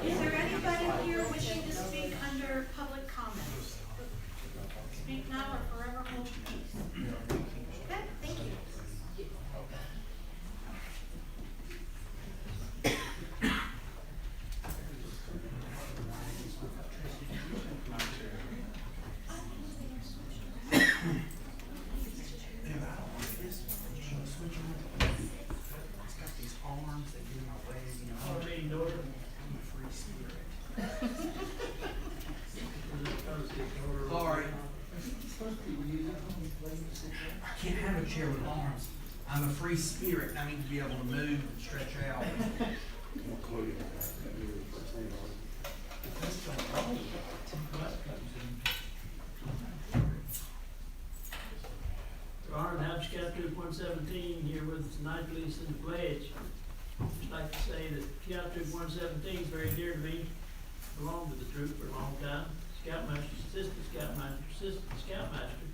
Is there anybody here wishing to speak under public comment? Speak now or forever hold your peace. Okay, thank you. Sorry. I can't have a chair with arms. I'm a free spirit and I need to be able to move and stretch out. Honor and House Chapter 117 here with us tonight, leading in the pledge. Just like to say that Chapter 117 is very dear to me. Belonged to the troop for a long time. Scoutmaster, assistant scoutmaster.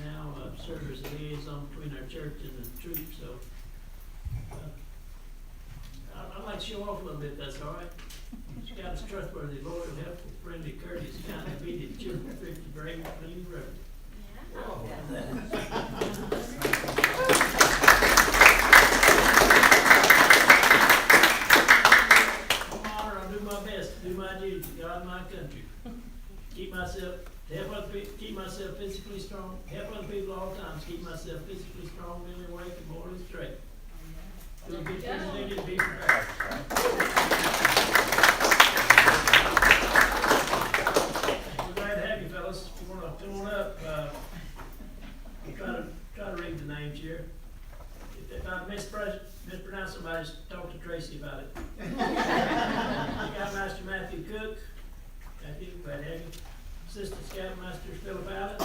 Now serve as a liaison between our church and the troop. So I'd like to show off a little bit. That's all right. Scout is trustworthy, loyal, helpful, friendly, courteous, kind, obedient, cheerful, thrifty, brave, clean, reverent. I'll do my best to do my duty to God and my country. Keep myself physically strong, help other people all times, keep myself physically strong, mentally awake, and morally straight. Do a good thing today to be prepared. We're glad to have you fellas. If you want to come on up, try to read the names here. If I mispronounce somebody, just talk to Tracy about it. Scoutmaster Matthew Cook. Matthew, glad to have you. Assistant Scoutmaster Philip Allen.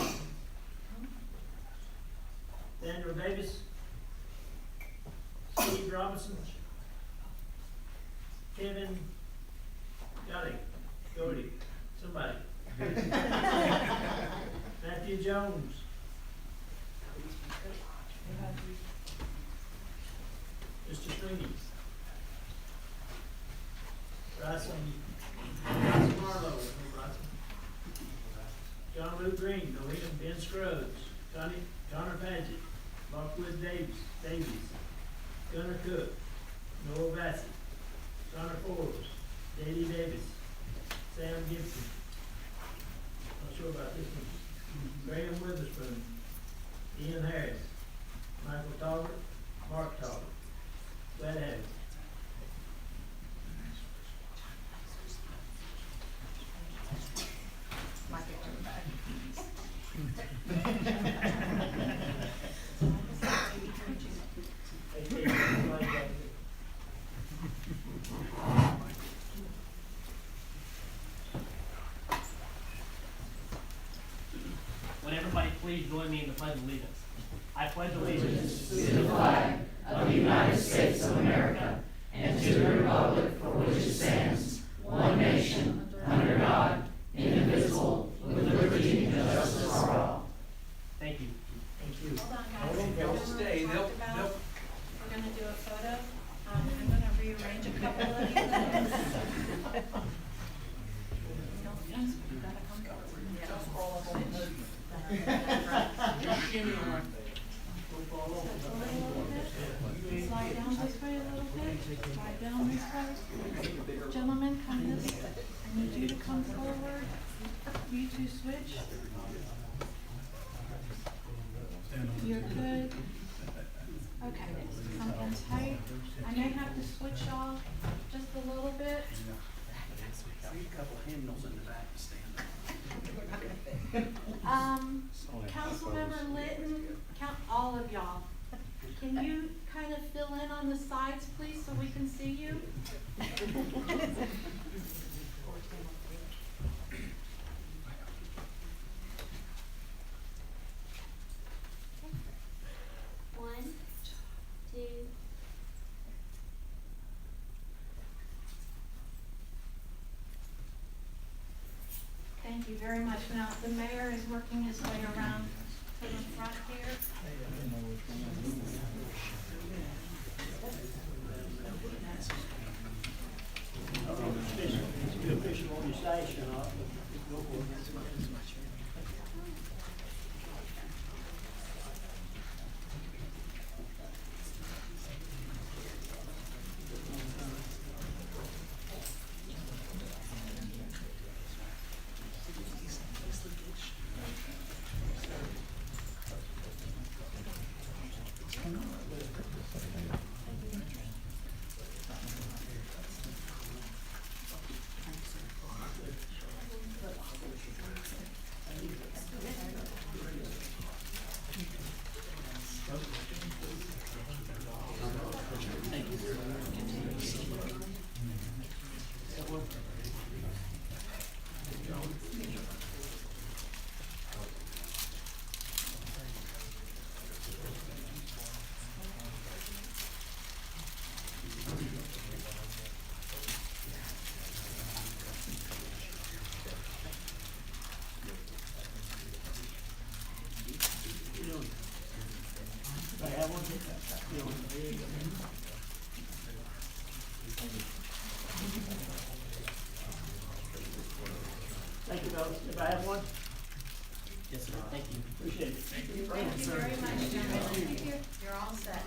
Daniel Davis. Steve Robinson. Kevin Goody. Somebody. Matthew Jones. Mr. Sweeney. Bryson Marlowe. John Luke Green, Noreen Ben Scruggs, Connor Paget, Lockwood Davies, Gunnar Cook, Noel Bassett, Connor Forbes, J.D. Davis, Sam Gibson. Not sure about this one. Graham Witherspoon, Ian Harris, Michael Talbot, Mark Talbot. Glad to have you. Would everybody please join me in the Pledge of Allegiance? I pledge allegiance to the flag of the United States of America and to the republic for which it stands, one nation, under God, James, you gotta come forward. Slide down this way a little bit, slide down this way. Gentlemen, come this, I need you to come forward. You two switch. You're good. Okay, come in tight. I may have to switch off just a little bit. Need a couple hymnals in the back to stand up. Councilmember Litton, all of y'all, can you kind of fill in on the sides, please, so we can see you? One, two. Thank you very much. Now, the mayor is working his way around to the front here. Official on your sash or not, go for it. Thank you, fellas. If I have one, Yes, sir. Thank you. appreciate it. Thank you very much, gentlemen. You're all set.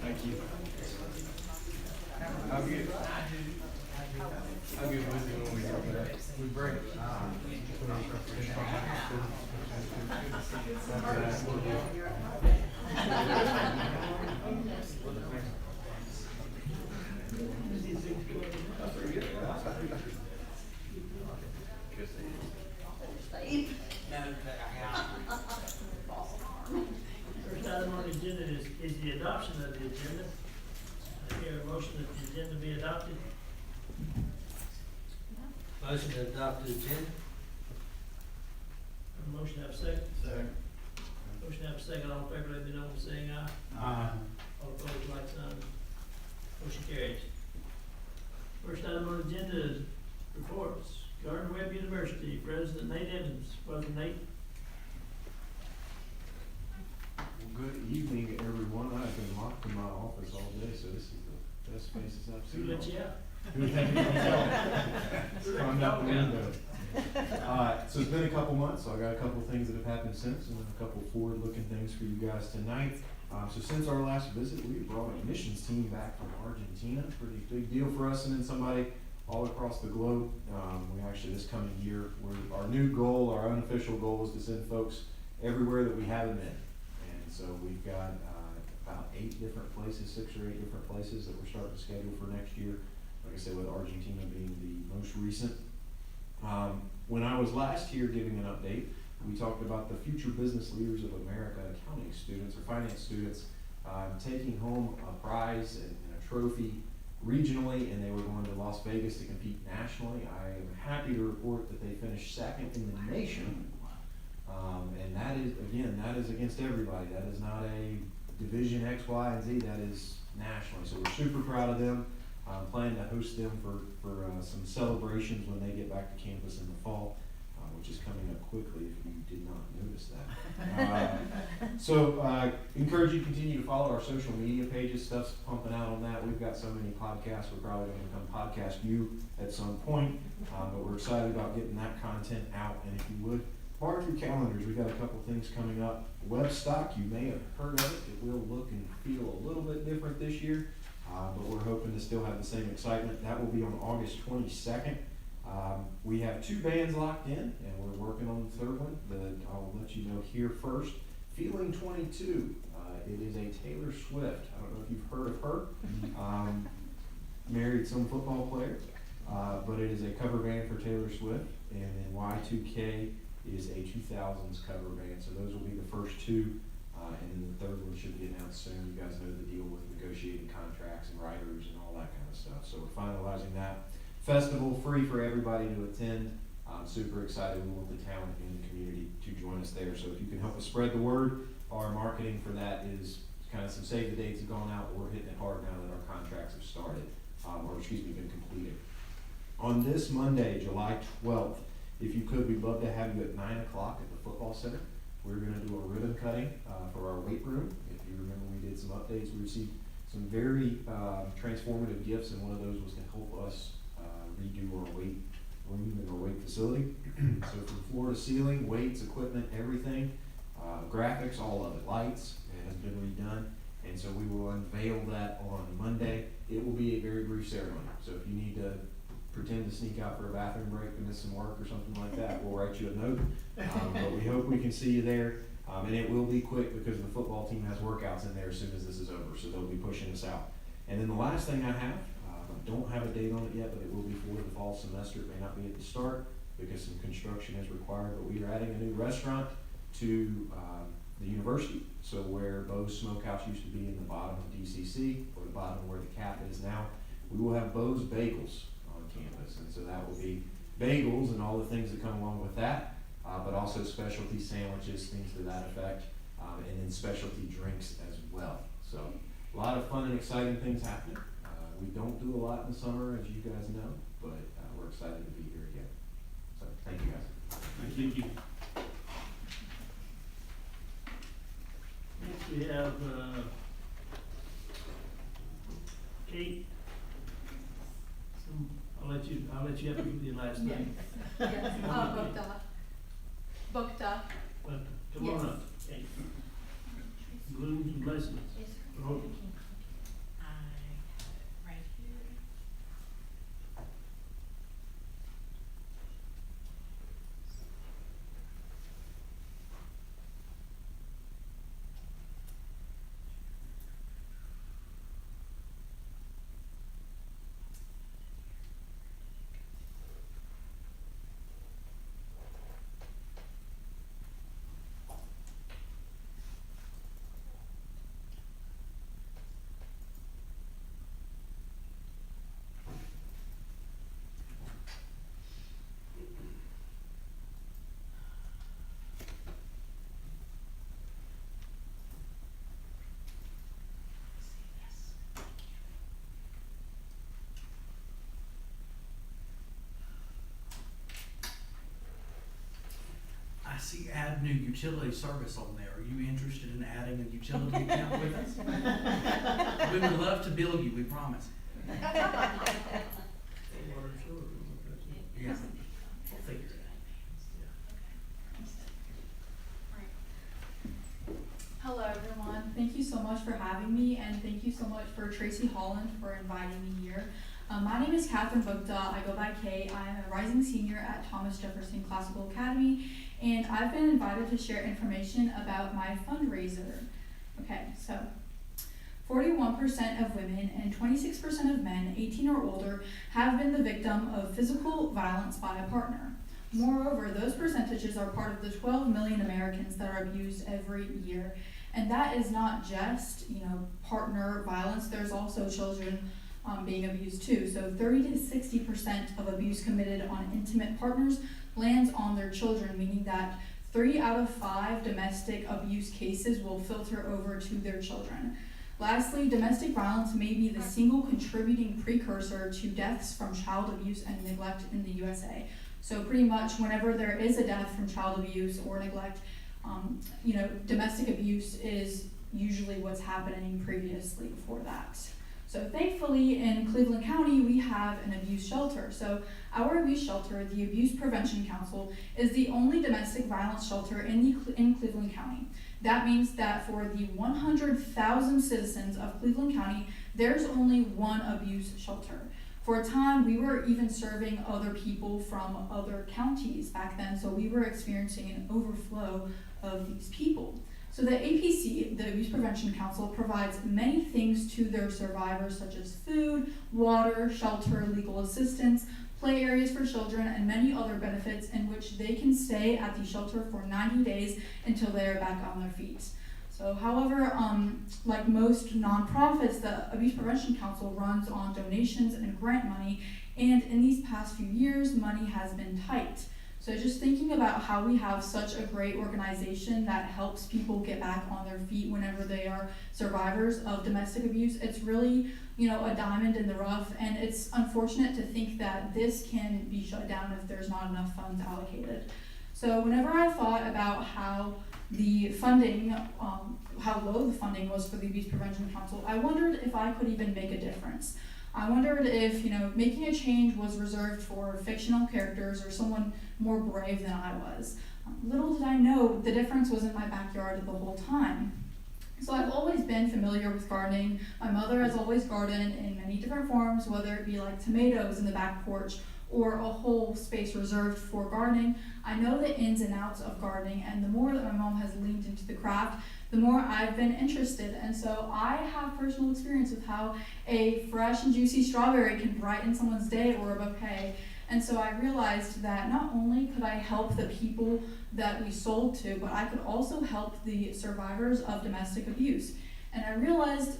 Thank you. I'll get with you when we get back. We break. First item on the agenda is the adoption of the agenda. I hear a motion that the agenda be adopted. Motion to adopt the agenda? A motion have a second? Second. Motion have a second, all in favor, let me know by saying aye. All opposed, like sign. Motion carries. First item on the agenda is reports. Gardner-Webb University, President Nate Evans. Welcome, Nate. Well, good evening, everyone. I've been locked in my office all day, so this is the best spaces I've Who seen. let you out? Climbed out the window. So it's been a couple months, so I got a couple things that have happened since, and then a couple forward-looking things for you guys tonight. So since our last visit, we brought a missions team back from Argentina. Pretty big deal for us, and then somebody all across the globe. We actually, this coming year, our new goal, our unofficial goal is to send folks everywhere that we haven't been. And so we've got about 8 different places, 6 or 8 different places that we're starting to schedule for next year. Like I said, with Argentina being the most recent. When I was last here giving an update, we talked about the Future Business Leaders of America accounting students or finance students taking home a prize and a trophy regionally, and they were going to Las Vegas to compete nationally. I am happy to report that they finished second in the nation. And that is, again, that is against everybody. That is not a Division X, Y, and Z, that is nationally. So we're super proud of them. Planning to host them for some celebrations when they get back to campus in the fall, which is coming up quickly if you did not notice that. So encourage you to continue to follow our social media pages. Stuff's pumping out on that. We've got so many podcasts. We're probably going to become Podcast U at some point, but we're excited about getting that content out. And if you would, mark your calendars. We've got a couple things coming up. Webstock, you may have heard of it. It will look and feel a little bit different this year. But we're hoping to still have the same excitement. That will be on August 22nd. We have 2 bands locked in, and we're working on the third one that I'll let you know here first. Feeling 22. It is a Taylor Swift. I don't know if you've heard of her. Married some football player, but it is a cover band for Taylor Swift. And then Y2K is a 2000s cover band. So those will be the first 2. And then the third one should be announced soon. You guys know the deal with negotiating contracts and writers and all that kind of stuff. So we're finalizing that. Festival free for everybody to attend. I'm super excited. We want the town and the community to join us there. So if you can help us spread the word, our marketing for that is kind of some save the dates have gone out, but we're hitting it hard now that our contracts have started, been completed. On this Monday, July 12th, if you could, we'd love to have you at 9 o'clock at the football center. We're going to do a ribbon cutting for our weight room. If you remember, we did some updates. We received some very transformative gifts, and one of those was to help us redo our weight room and our weight facility. So from floor to ceiling, weights, equipment, everything, graphics, all of it, lights, it has been redone. And so we will unveil that on Monday. It will be a very brief ceremony. So if you need to pretend to sneak out for a bathroom break and miss some work or something like that, we'll write you a note. But we hope we can see you there. And it will be quick because the football team has workouts in there as soon as this is over, so they'll be pushing us out. And then the last thing I have, I don't have a date on it yet, but it will be for the fall semester. It may not be at the start because some construction is required, but we are adding a new restaurant to the university. So where Bo's Smokehouse used to be in the bottom of DCC, or the bottom where the cap is now, we will have Bo's Bagels on campus. And so that will be bagels and all the things that come along with that, but also specialty sandwiches, things to that effect, and then specialty drinks as well. So a lot of fun and exciting things happening. We don't do a lot in the summer, as you guys know, but we're excited to be here again. So thank you guys. Thank you. Next we have, Kate. I'll let you have to give your last name. Yes, Bukta. But come on up, Kate. Blooms and blessings. Oh. Right here. I see add new utility service on there. Are you interested in adding a utility account with us? We would love to bill you, we promise. Water and sewer, Yeah, we'll figure it Hello, everyone. Thank you so much for having me, and thank you so much for Tracy Holland for inviting me here. My name is Catherine Bukta. I go by Kay. I am a rising senior at Thomas Jefferson Classical Academy, and I've been invited to share information about my fundraiser. Okay, so 41% of women and 26% of men 18 or older have been the victim of physical violence by a partner. Moreover, those percentages are part of the 12 million Americans that are abused every year. And that is not just, partner violence. There's also children being abused too. So 30 to 60% of abuse committed on intimate partners lands on their children, meaning that 3 out of 5 domestic abuse cases will filter over to their children. Lastly, domestic violence may be the single contributing precursor to deaths from child abuse and neglect in the USA. So pretty much whenever there is a death from child abuse or neglect, domestic abuse is usually what's happening previously before that. So thankfully in Cleveland County, we have an abuse shelter. So our abuse shelter, the Abuse Prevention Council, is the only domestic violence shelter in Cleveland County. That means that for the 100,000 citizens of Cleveland County, there's only one abuse shelter. For a time, we were even serving other people from other counties back then, so we were experiencing an overflow of these people. So the APC, the Abuse Prevention Council, provides many things to their survivors, such as food, water, shelter, legal assistance, play areas for children, and many other benefits in which they can stay at the shelter for 90 days until they are back on their feet. So however, like most nonprofits, the Abuse Prevention Council runs on donations and grant money, and in these past few years, money has been tight. So just thinking about how we have such a great organization that helps people get back on their feet whenever they are survivors of domestic abuse, it's really, a diamond in the rough, and it's unfortunate to think that this can be shut down if there's not enough funds allocated. So whenever I thought about how the funding, how low the funding was for the Abuse Prevention Council, I wondered if I could even make a difference. I wondered if, making a change was reserved for fictional characters or someone more brave than I was. Little did I know the difference was in my backyard the whole time. So I've always been familiar with gardening. My mother has always gardened in many different forms, whether it be like tomatoes in the back porch or a whole space reserved for gardening. I know the ins and outs of gardening, and the more that my mom has leaned into the craft, the more I've been interested. And so I have personal experience with how a fresh and juicy strawberry can brighten someone's day or a bouquet. And so I realized that not only could I help the people that we sold to, but I could also help the survivors of domestic abuse. And I realized,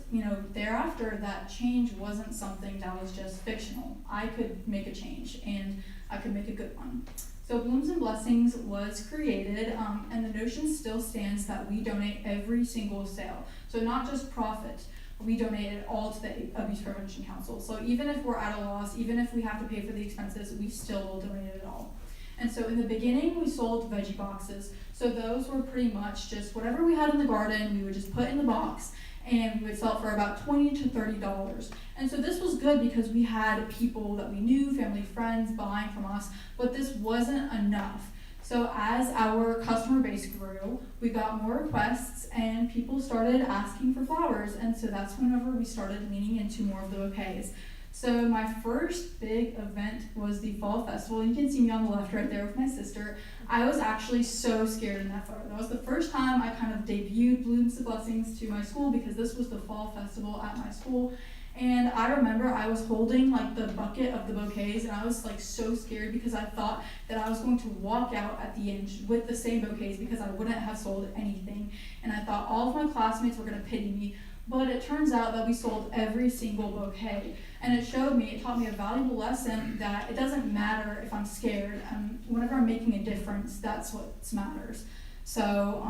thereafter that change wasn't something that was just fictional. I could make a change, and I could make a good one. So Blooms and Blessings was created, and the notion still stands that we donate every single sale. So not just profit, we donate it all to the Abuse Prevention Council. So even if we're at a loss, even if we have to pay for the expenses, we still will donate it all. And so in the beginning, we sold veggie boxes. So those were pretty much just whatever we had in the garden, we would just put in the box, and we would sell it for about $20 to $30. And so this was good because we had people that we knew, family, friends, buying from us, but this wasn't enough. So as our customer base grew, we got more requests and people started asking for flowers. And so that's whenever we started leaning into more of the bouquets. So my first big event was the Fall Festival. You can see me on the left right there with my sister. I was actually so scared in that photo. That was the first time I kind of debuted Blooms and Blessings to my school because this was the Fall Festival at my school. And I remember I was holding like the bucket of the bouquets, and I was like so scared because I thought that I was going to walk out at the end with the same bouquets because I wouldn't have sold anything. And I thought all of my classmates were gonna pity me, but it turns out that we sold every single bouquet. And it taught me a valuable lesson that it doesn't matter if I'm scared. Whenever I'm making a difference, that's what matters. So,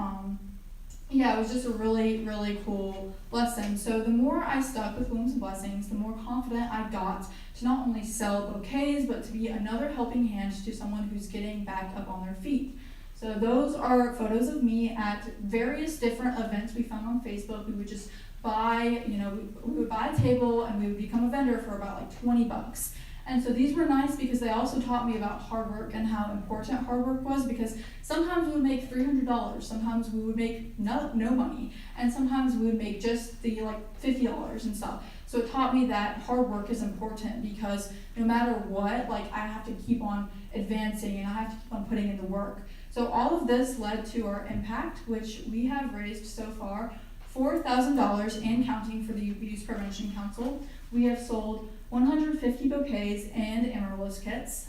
yeah, it was just a really, really cool lesson. So the more I stuck with Blooms and Blessings, the more confident I got to not only sell bouquets, but to be another helping hand to someone who's getting back up on their feet. So those are photos of me at various different events we found on Facebook. We would just buy, we would buy a table and we would become a vendor for about like $20. And so these were nice because they also taught me about hard work and how important hard work was, because sometimes we would make $300, sometimes we would make no money, and sometimes we would make just the like $50 and stuff. So it taught me that hard work is important because no matter what, like I have to keep on advancing and I have to keep on putting in the work. So all of this led to our impact, which we have raised so far $4,000 and counting for the Abuse Prevention Council. We have sold 150 bouquets and amaryllis kits.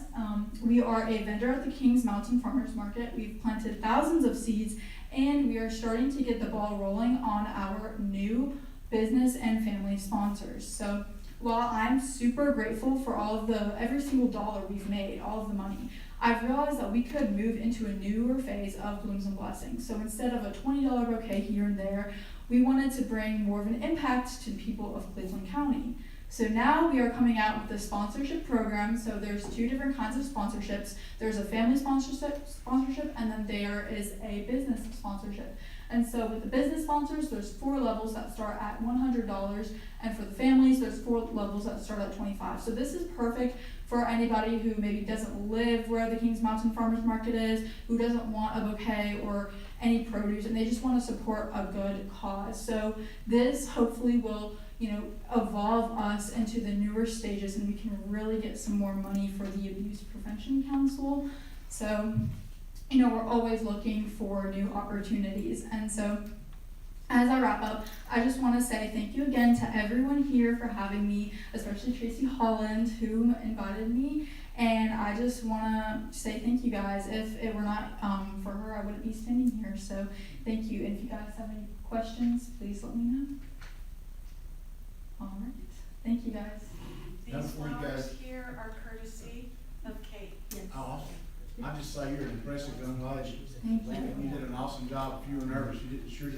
We are a vendor at the Kings Mountain Farmers Market. We've planted thousands of seeds, and we are starting to get the ball rolling on our new business and family sponsors. So while I'm super grateful for every single dollar we've made, all of the money, I've realized that we could move into a newer phase of Blooms and Blessings. So instead of a $20 bouquet here and there, we wanted to bring more of an impact to the people of Cleveland County. So now we are coming out with a sponsorship program. So there's two different kinds of sponsorships. There's a family sponsorship, and then there is a business sponsorship. And so with the business sponsors, there's 4 levels that start at $100, and for the families, there's 4 levels that start at $25. So this is perfect for anybody who maybe doesn't live where the Kings Mountain Farmers Market is, who doesn't want a bouquet or any produce, and they just want to support a good cause. So this hopefully will, evolve us into the newer stages, and we can really get some more money for the Abuse Prevention Council. So, we're always looking for new opportunities. And so, as I wrap up, I just want to say thank you again to everyone here for having me, especially Tracy Holland, who invited me. And I just want to say thank you guys. If it were not for her, I wouldn't be standing here. So thank you. And if you guys have any questions, please let me know. All right. Thank you guys. These flowers here are courtesy of Kate. Yes. Oh, awesome. I just say you're an impressive young lady. Thank you. You did an awesome job. If you were nervous, you didn't show.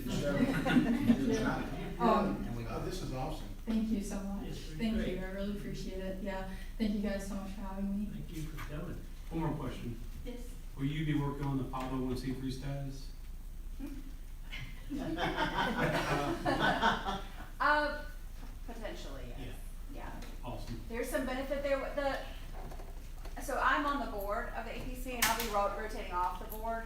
This is awesome. Thank you so much. Yes, Thank great. you. I really appreciate it. Yeah. Thank you guys so much for having me. Thank you for coming. One more question. Yes. Will you be working on the 501c3 status? Potentially, yes. Yeah. Awesome. There's some benefit there with so I'm on the board of the APC, and I'll be rotating off the board.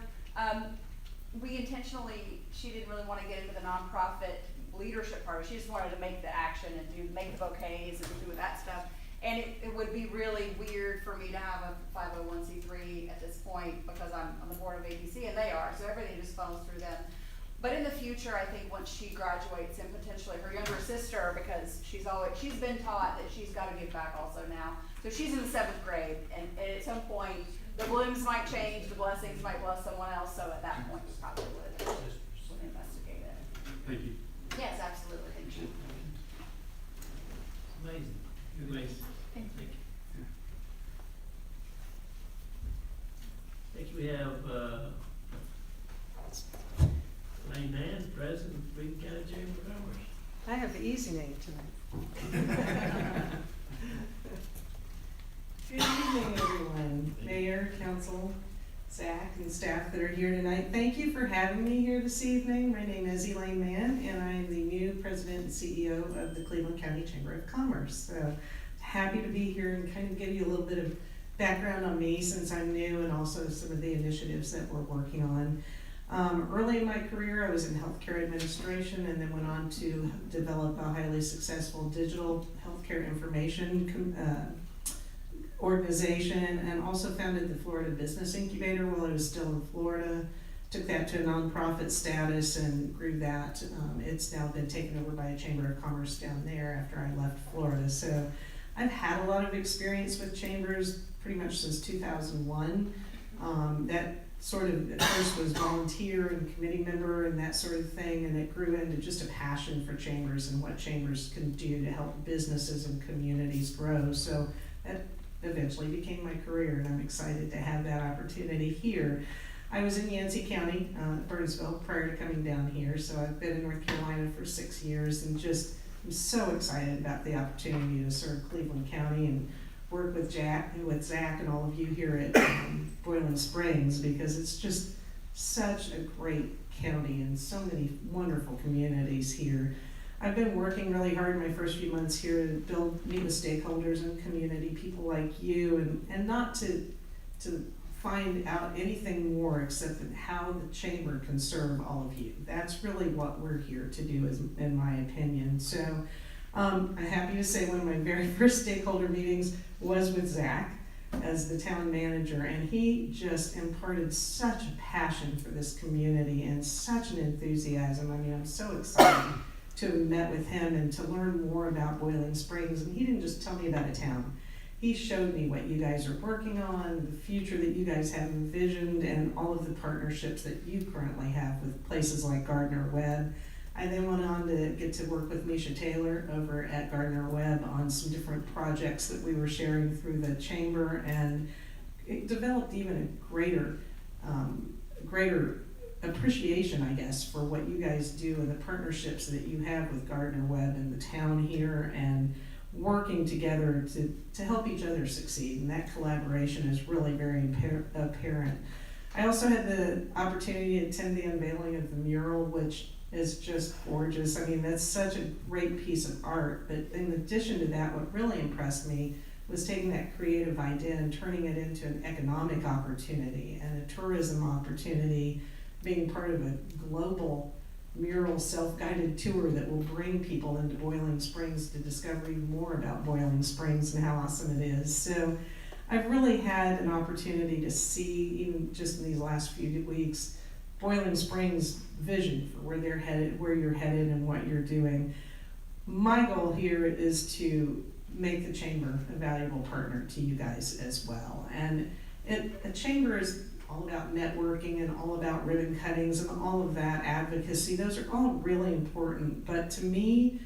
We intentionally, she didn't really want to get into the nonprofit leadership part. She just wanted to make the action and make the bouquets and do that stuff. And it would be really weird for me to have a 501c3 at this point, because I'm on the board of APC and they are, so everything just funnels through them. But in the future, I think once she graduates, and potentially her younger sister, because she's been taught that she's got to give back also now. So she's in the 7th grade, and at some point, the Blooms might change, the Blessings might bless someone else. So at that point, we probably would investigate it. Thank you. Yes, absolutely. Thank you. Amazing. Amazing. Thank you. Next we have, Lane Mann, President of Cleveland County Chamber of Commerce. I have the easy name tonight. Good evening, everyone. Mayor, council, Zach, and staff that are here tonight. Thank you for having me here this evening. My name is Elaine Mann, and I am the new president and CEO of the Cleveland County Chamber of Commerce. So happy to be here and kind of give you a little bit of background on me since I'm new, and also some of the initiatives that we're working on. Early in my career, I was in healthcare administration, and then went on to develop a highly successful digital healthcare information organization, and also founded the Florida Business Incubator while I was still in Florida. Took that to a nonprofit status and grew that. It's now been taken over by a Chamber of Commerce down there after I left Florida. So I've had a lot of experience with chambers pretty much since 2001. That sort of at first was volunteer and committee member and that sort of thing, and it grew into just a passion for chambers and what chambers can do to help businesses and communities grow. So that eventually became my career, and I'm excited to have that opportunity here. I was in Yancey County, Burnsville, prior to coming down here, so I've been in North Carolina for 6 years, and just I'm so excited about the opportunity to serve Cleveland County and work with Zach and all of you here at Boiling Springs, because it's just such a great county and so many wonderful communities here. I've been working really hard in my first few months here to meet with stakeholders and community people like you, and not to find out anything more except that how the chamber can serve all of you. That's really what we're here to do, in my opinion. So I'm happy to say one of my very first stakeholder meetings was with Zach as the town manager, and he just imparted such a passion for this community and such an enthusiasm. I mean, I'm so excited to have met with him and to learn more about Boiling Springs. And he didn't just tell me about a town. He showed me what you guys are working on, the future that you guys have envisioned, and all of the partnerships that you currently have with places like Gardner Webb. I then went on to get to work with Misha Taylor over at Gardner Webb on some different projects that we were sharing through the chamber, and it developed even a greater appreciation, I guess, for what you guys do and the partnerships that you have with Gardner Webb and the town here, and working together to help each other succeed. And that collaboration is really very apparent. I also had the opportunity to attend the unveiling of the mural, which is just gorgeous. I mean, that's such a great piece of art. But in addition to that, what really impressed me was taking that creative idea and turning it into an economic opportunity and a tourism opportunity, being part of a global mural self-guided tour that will bring people into Boiling Springs to discover even more about Boiling Springs and how awesome it is. So I've really had an opportunity to see, even just in these last few weeks, Boiling Springs' vision for where they're headed, where you're headed, and what you're doing. My goal here is to make the chamber a valuable partner to you guys as well. And a chamber is all about networking and all about ribbon cuttings and all of that advocacy. Those are all really important. But to me,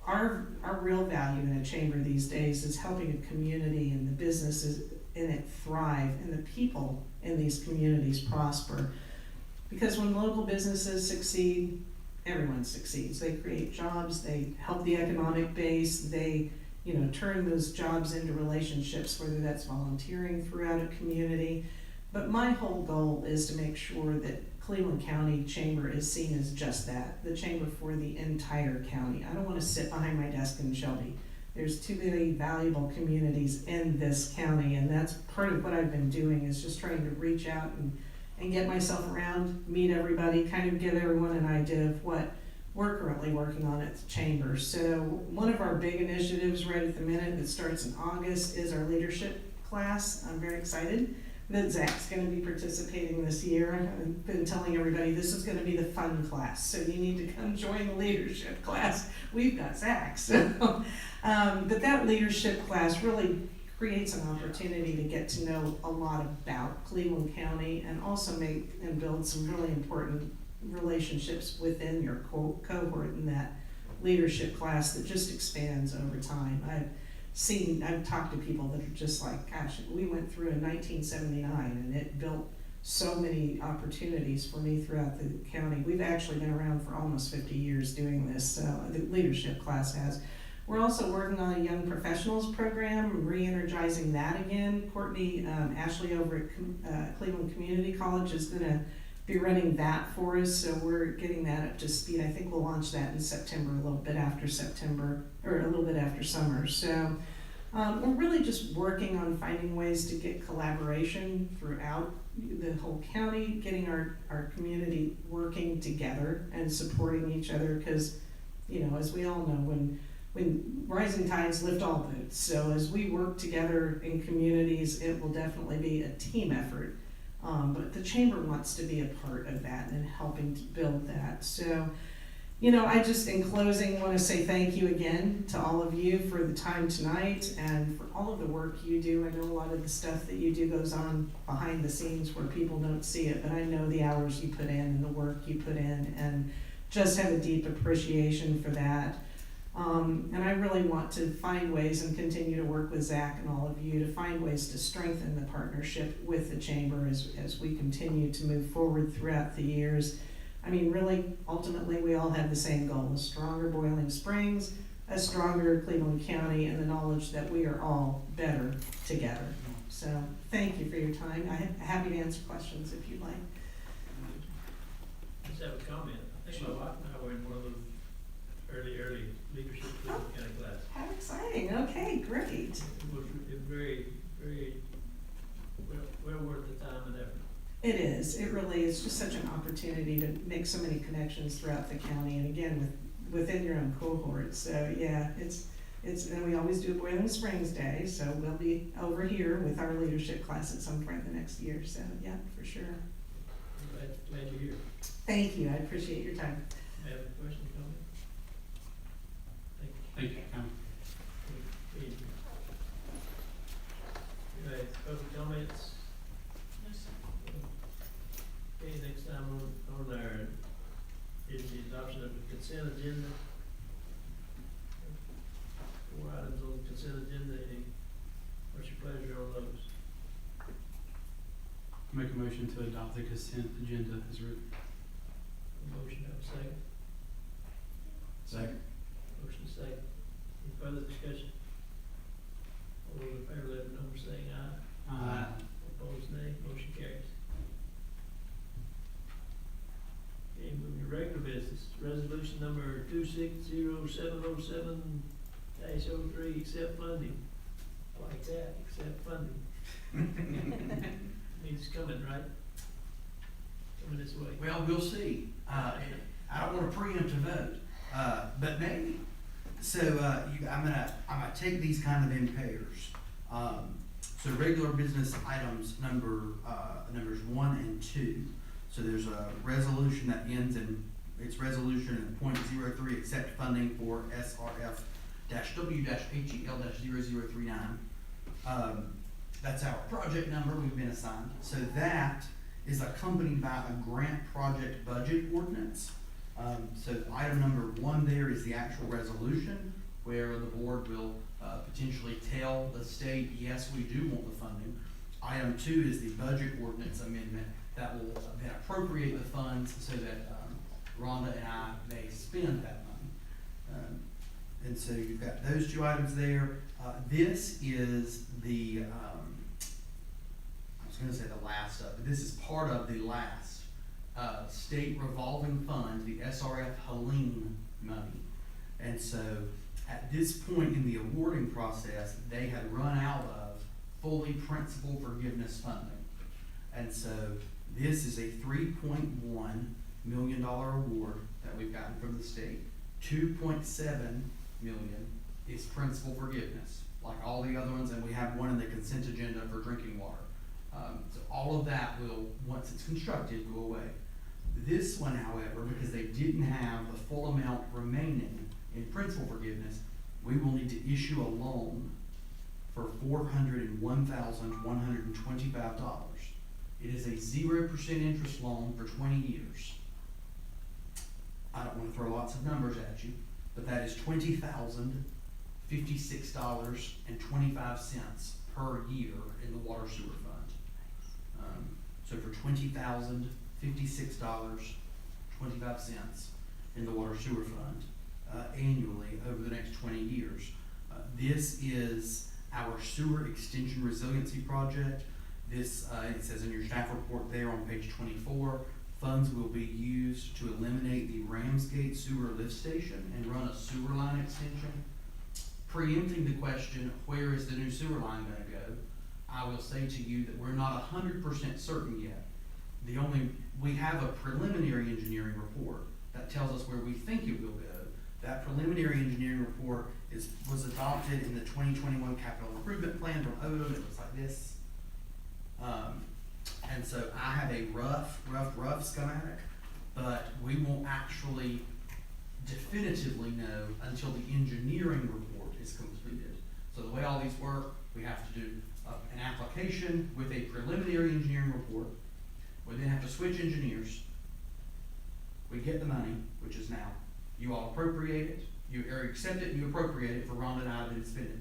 our real value in a chamber these days is helping a community and the businesses in it thrive and the people in these communities prosper. Because when local businesses succeed, everyone succeeds. They create jobs, they help the economic base, they turn those jobs into relationships, whether that's volunteering throughout a community. But my whole goal is to make sure that Cleveland County Chamber is seen as just that, the chamber for the entire county. I don't want to sit behind my desk in Shelby. There's too many valuable communities in this county, and that's part of what I've been doing, is just trying to reach out and get myself around, meet everybody, kind of give everyone an idea of what we're currently working on at the chamber. So one of our big initiatives right at the minute that starts in August is our leadership class. I'm very excited that Zach's going to be participating this year. I've been telling everybody this is going to be the fun class, so you need to come join the leadership class. We've got Zach. So, but that leadership class really creates an opportunity to get to know a lot about Cleveland County and also make and build some really important relationships within your cohort in that leadership class that just expands over time. I've talked to people that are just like, gosh, we went through in 1979 and it built so many opportunities for me throughout the county. We've actually been around for almost 50 years doing this, so the leadership class has. We're also working on a young professionals program, re-energizing that again. Courtney Ashley over at Cleveland Community College is going to be running that for us, so we're getting that up to speed. I think we'll launch that in September, a little bit after September, or a little bit after summer. So we're really just working on finding ways to get collaboration throughout the whole county, getting our community working together and supporting each other, because, as we all know, when rising tides lift all boats. So as we work together in communities, it will definitely be a team effort. But the chamber wants to be a part of that and helping to build that. So, I just, in closing, want to say thank you again to all of you for the time tonight and for all of the work you do. I know a lot of the stuff that you do goes on behind the scenes where people don't see it, but I know the hours you put in and the work you put in, and just have a deep appreciation for that. And I really want to find ways and continue to work with Zach and all of you to find ways to strengthen the partnership with the chamber as we continue to move forward throughout the years. I mean, really, ultimately, we all have the same goal: a stronger Boiling Springs, a stronger Cleveland County, and the knowledge that we are all better together. So thank you for your time. I'm happy to answer questions if you'd like. I just have a comment. I think my wife and I were in one of those early leadership Cleveland County classes. How exciting. Okay, great. It was very, very well worth the time and effort. It is. It really is just such an opportunity to make so many connections throughout the county, and again, within your own cohort. So yeah, it's and we always do a Boiling Springs Day, so we'll be over here with our leadership class at some point in the next year. So yeah, for sure. Glad you're here. Thank you. I appreciate your time. Have a question, comment? Thank you. Anyway, public comments? Okay, next time on our, is the adoption of the consent agenda. 4 items on the consent agenda. What's your pleasure on those? motion to adopt the consent agenda as written. Motion, have a second. Second. Motion second. Any further discussion? All those in favor, let it know by saying aye. Opposed, nay. Motion carries. Okay, moving to regular business. Resolution number 260707-03, accept funding. I like that, accept funding. Means it's coming, right? Coming this way. Well, we'll see. I don't wanna preempt a vote, but maybe. So, I'm gonna take these kind of in pairs. So regular business items numbers 1 and 2. So there's a resolution that ends in, it's resolution .03, accept funding for SRF-W-HEL-0039. That's our project number we've been assigned. So that is accompanied by a grant project budget ordinance. So item number 1 there is the actual resolution where the board will potentially tell the state, yes, we do want the funding. Item 2 is the budget ordinance amendment that will then appropriate the funds so that Rhonda and I may spend that money. And so you've got those 2 items there. This is the, I was gonna say the last of, but this is part of the last state revolving fund, the SRF Helene money. And so at this point in the awarding process, they had run out of fully principal forgiveness funding. And so this is a $3.1 million award that we've gotten from the state. 2.7 million is principal forgiveness, like all the other ones, and we have one in the consent agenda for drinking water. So all of that will, once it's constructed, go away. This one, however, because they didn't have the full amount remaining in principal forgiveness, we will need to issue a loan for $401,125. It is a 0% interest loan for 20 years. I don't want to throw lots of numbers at you, but that is $20,056.25 per year in the water sewer fund. So for $20,056.25 in the water sewer fund annually over the next 20 years. This is our sewer extension resiliency project. This, it says in your staff report there on page 24, funds will be used to eliminate the Ramsgate sewer lift station and run a sewer line extension. Preempting the question, where is the new sewer line gonna go? I will say to you that we're not 100% certain yet. We have a preliminary engineering report that tells us where we think it will go. That preliminary engineering report was adopted in the 2021 capital improvement plan from ODOT. It looks like this. And so I have a rough schematic, but we won't actually definitively know until the engineering report is completed. So the way all these work, we have to do an application with a preliminary engineering report. We then have to switch engineers. We get the money, which is now. You all appropriate it, you accept it and you appropriate it for Rhonda and I to then spend it.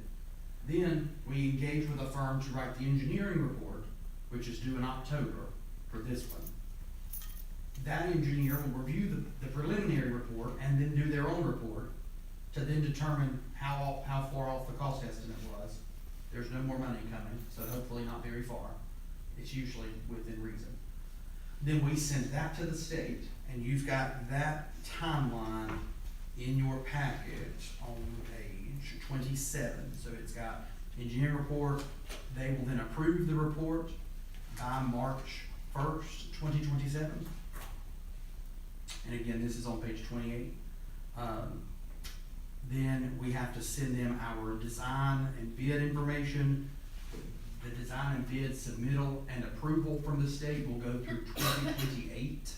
Then we engage with a firm to write the engineering report, which is due in October for this one. That engineer will review the preliminary report and then do their own report to then determine how far off the cost estimate was. There's no more money coming, so hopefully not very far. It's usually within reason. Then we send that to the state, and you've got that timeline in your package on page 27. So it's got engineering report. They will then approve the report by March 1st, 2027. And again, this is on page 28. Then we have to send them our design and bid information. The design and bid submittal and approval from the state will go through 2028.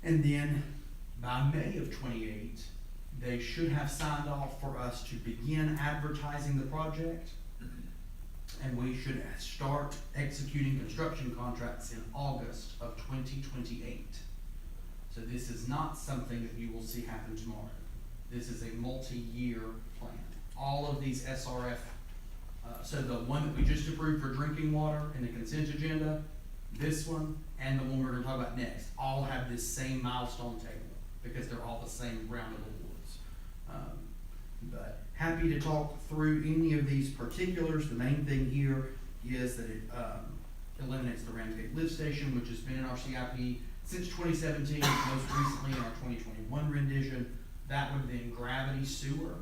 And then by May of 28, they should have signed off for us to begin advertising the project. And we should start executing construction contracts in August of 2028. So this is not something that you will see happen tomorrow. This is a multi-year plan. All of these SRF So the one that we just approved for drinking water in the consent agenda, this one, and the one we're gonna talk about next, all have this same milestone table, because they're all the same round of awards. But happy to talk through any of these particulars. The main thing here is that it eliminates the Ramsgate lift station, which has been in our CIP since 2017, most recently in our 2021 rendition. That would then gravity sewer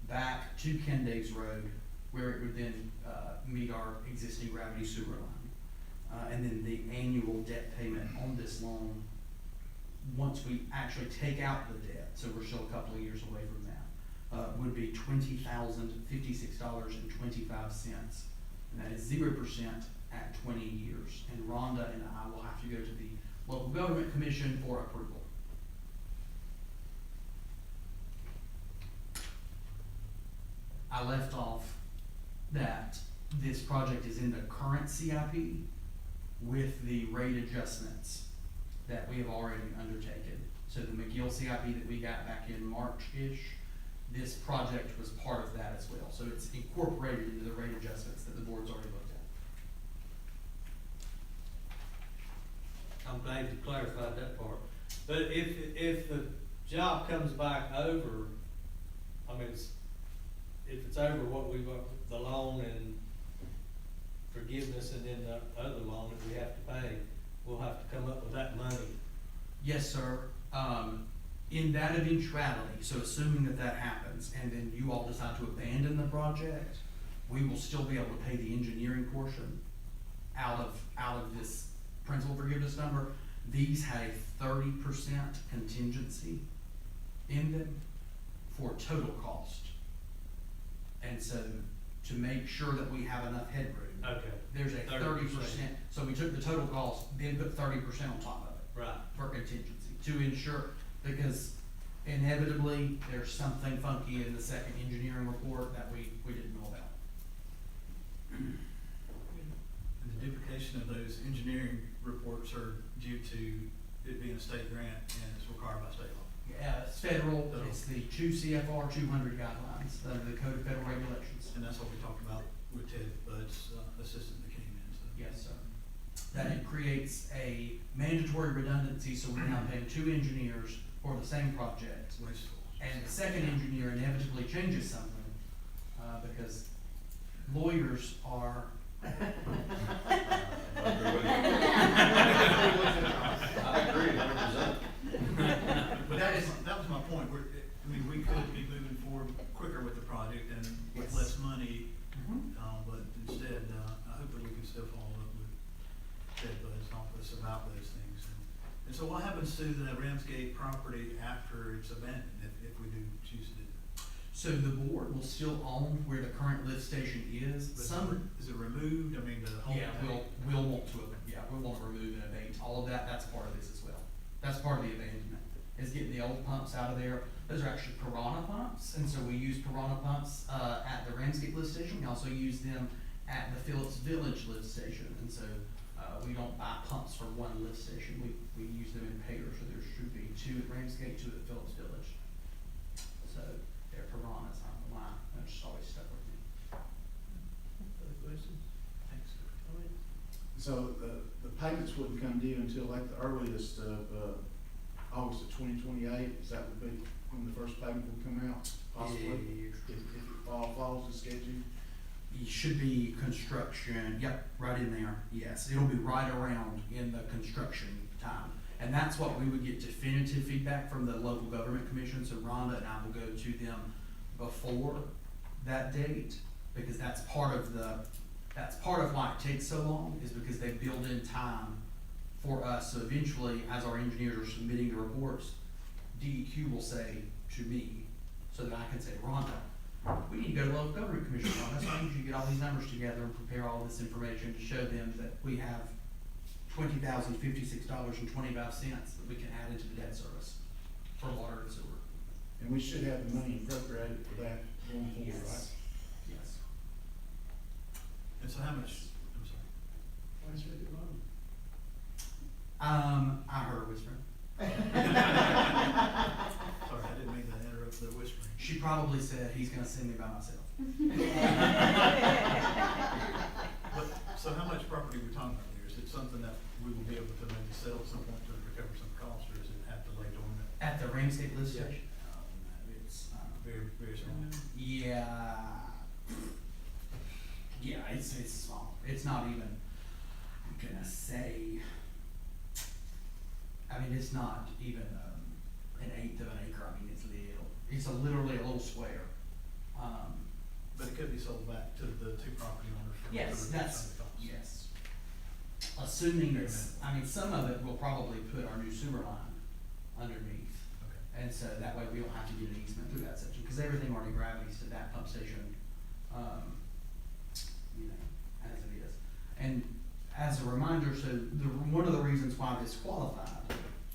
back to Kendays Road, where it would then meet our existing gravity sewer line. And then the annual debt payment on this loan, once we actually take out the debt, so we're still a couple of years away from that, would be $20,056.25. And that is 0% at 20 years. And Rhonda and I will have to go to the local government commission for approval. I left off that this project is in the current CIP with the rate adjustments that we have already undertaken. So the McGill CIP that we got back in March-ish, this project was part of that as well. So it's incorporated into the rate adjustments that the board's already looked at. I'm glad you clarified that part. But if the job comes back over, I mean, if it's over what we've, the loan and forgiveness and then the other loan that we have to pay, we'll have to come up with that money. Yes, sir. In that eventuality, so assuming that that happens, and then you all decide to abandon the project, we will still be able to pay the engineering portion out of this principal forgiveness number. These had a 30% contingency in them for total cost. And so to make sure that we have enough headroom, Okay. there's a 30%. So we took the total cost, then put 30% on top of it. Right. For contingency, to ensure, because inevitably, there's something funky in the second engineering report that we didn't know about. And the duplication of those engineering reports are due to it being a state grant and it's required by state law. Yeah, it's federal, it's the 2 CFR 200 guidelines, under the Code of Federal Regulations. And that's what we talked about with Ted Budd's assistant that came in, so. Yes, sir. That it creates a mandatory redundancy, so we're now paying 2 engineers for the same project. It's wasteful. And the second engineer inevitably changes something, because lawyers are. I agree, 100%. But that was my point, we could be moving forward quicker with the project and with Yes. less money, Mhm. but instead, I hope that we can still follow up with Ted Budd's office about those things. And so what happens to the Ramsgate property after it's abandoned, if we do choose to do that? So the board will still own where the current lift station is. Is it removed, I mean, the whole Yeah, thing? we'll want to remove and abate all of that. That's part of this as well. That's part of the abandonment, is getting the old pumps out of there. Those are actually Piranha pumps, and so we use Piranha pumps, at the Ramsgate lift station. We also use them at the Phillips Village lift station, and so, we don't buy pumps for one lift station. We use them in pairs, so there should be 2 at Ramsgate, 2 at Phillips Village. So they're Piranhas, I don't know why, that just always stuck with me. Other questions? Thanks. Comments? So the payments wouldn't come due until like the earliest of, August of 2028, is that would be when the first payment will come out, possibly? If it follows the schedule? It should be construction, yep, right in there, yes. It'll be right around in the construction time. And that's what we would get definitive feedback from the local government commission, so Rhonda and I will go to them before that date, because that's part of why it takes so long, is because they build in time for us. So eventually, as our engineers are submitting the reports, DEQ will say to me, so that I can say, Rhonda, we need to go to the local government commission on this. I need you to get all these numbers together and prepare all this information to show them that we have $20,056.25 that we can add into the debt service for water and sewer. And we should have the money appropriated for that going forward, right? Yes. Yes. And so how much, I'm sorry. Why should it loan? I heard her whispering. Sorry, I didn't mean to interrupt the whispering. She probably said, he's gonna send me by myself. But, so how much property are we talking about here? Is it something that we will be able to maybe sell at some point to recover some cost, or is it have to lay dormant? At the Ramsgate lift Yeah. station? Oh, no, it's, Very, very small. yeah. Yeah, it's small. It's not even, I'm gonna say, I mean, it's not even, an eighth of an acre. I mean, it's little. It's literally a little square. But it could be sold back to the two property owners for. Yes, to reduce that's, some of the costs. yes. Assuming it's, I mean, some of it will probably put our new sewer line underneath. Okay. And so that way we don't have to get an easement through that section, because everything already gravities to that pump station, you know, as it is. And as a reminder, so one of the reasons why this qualified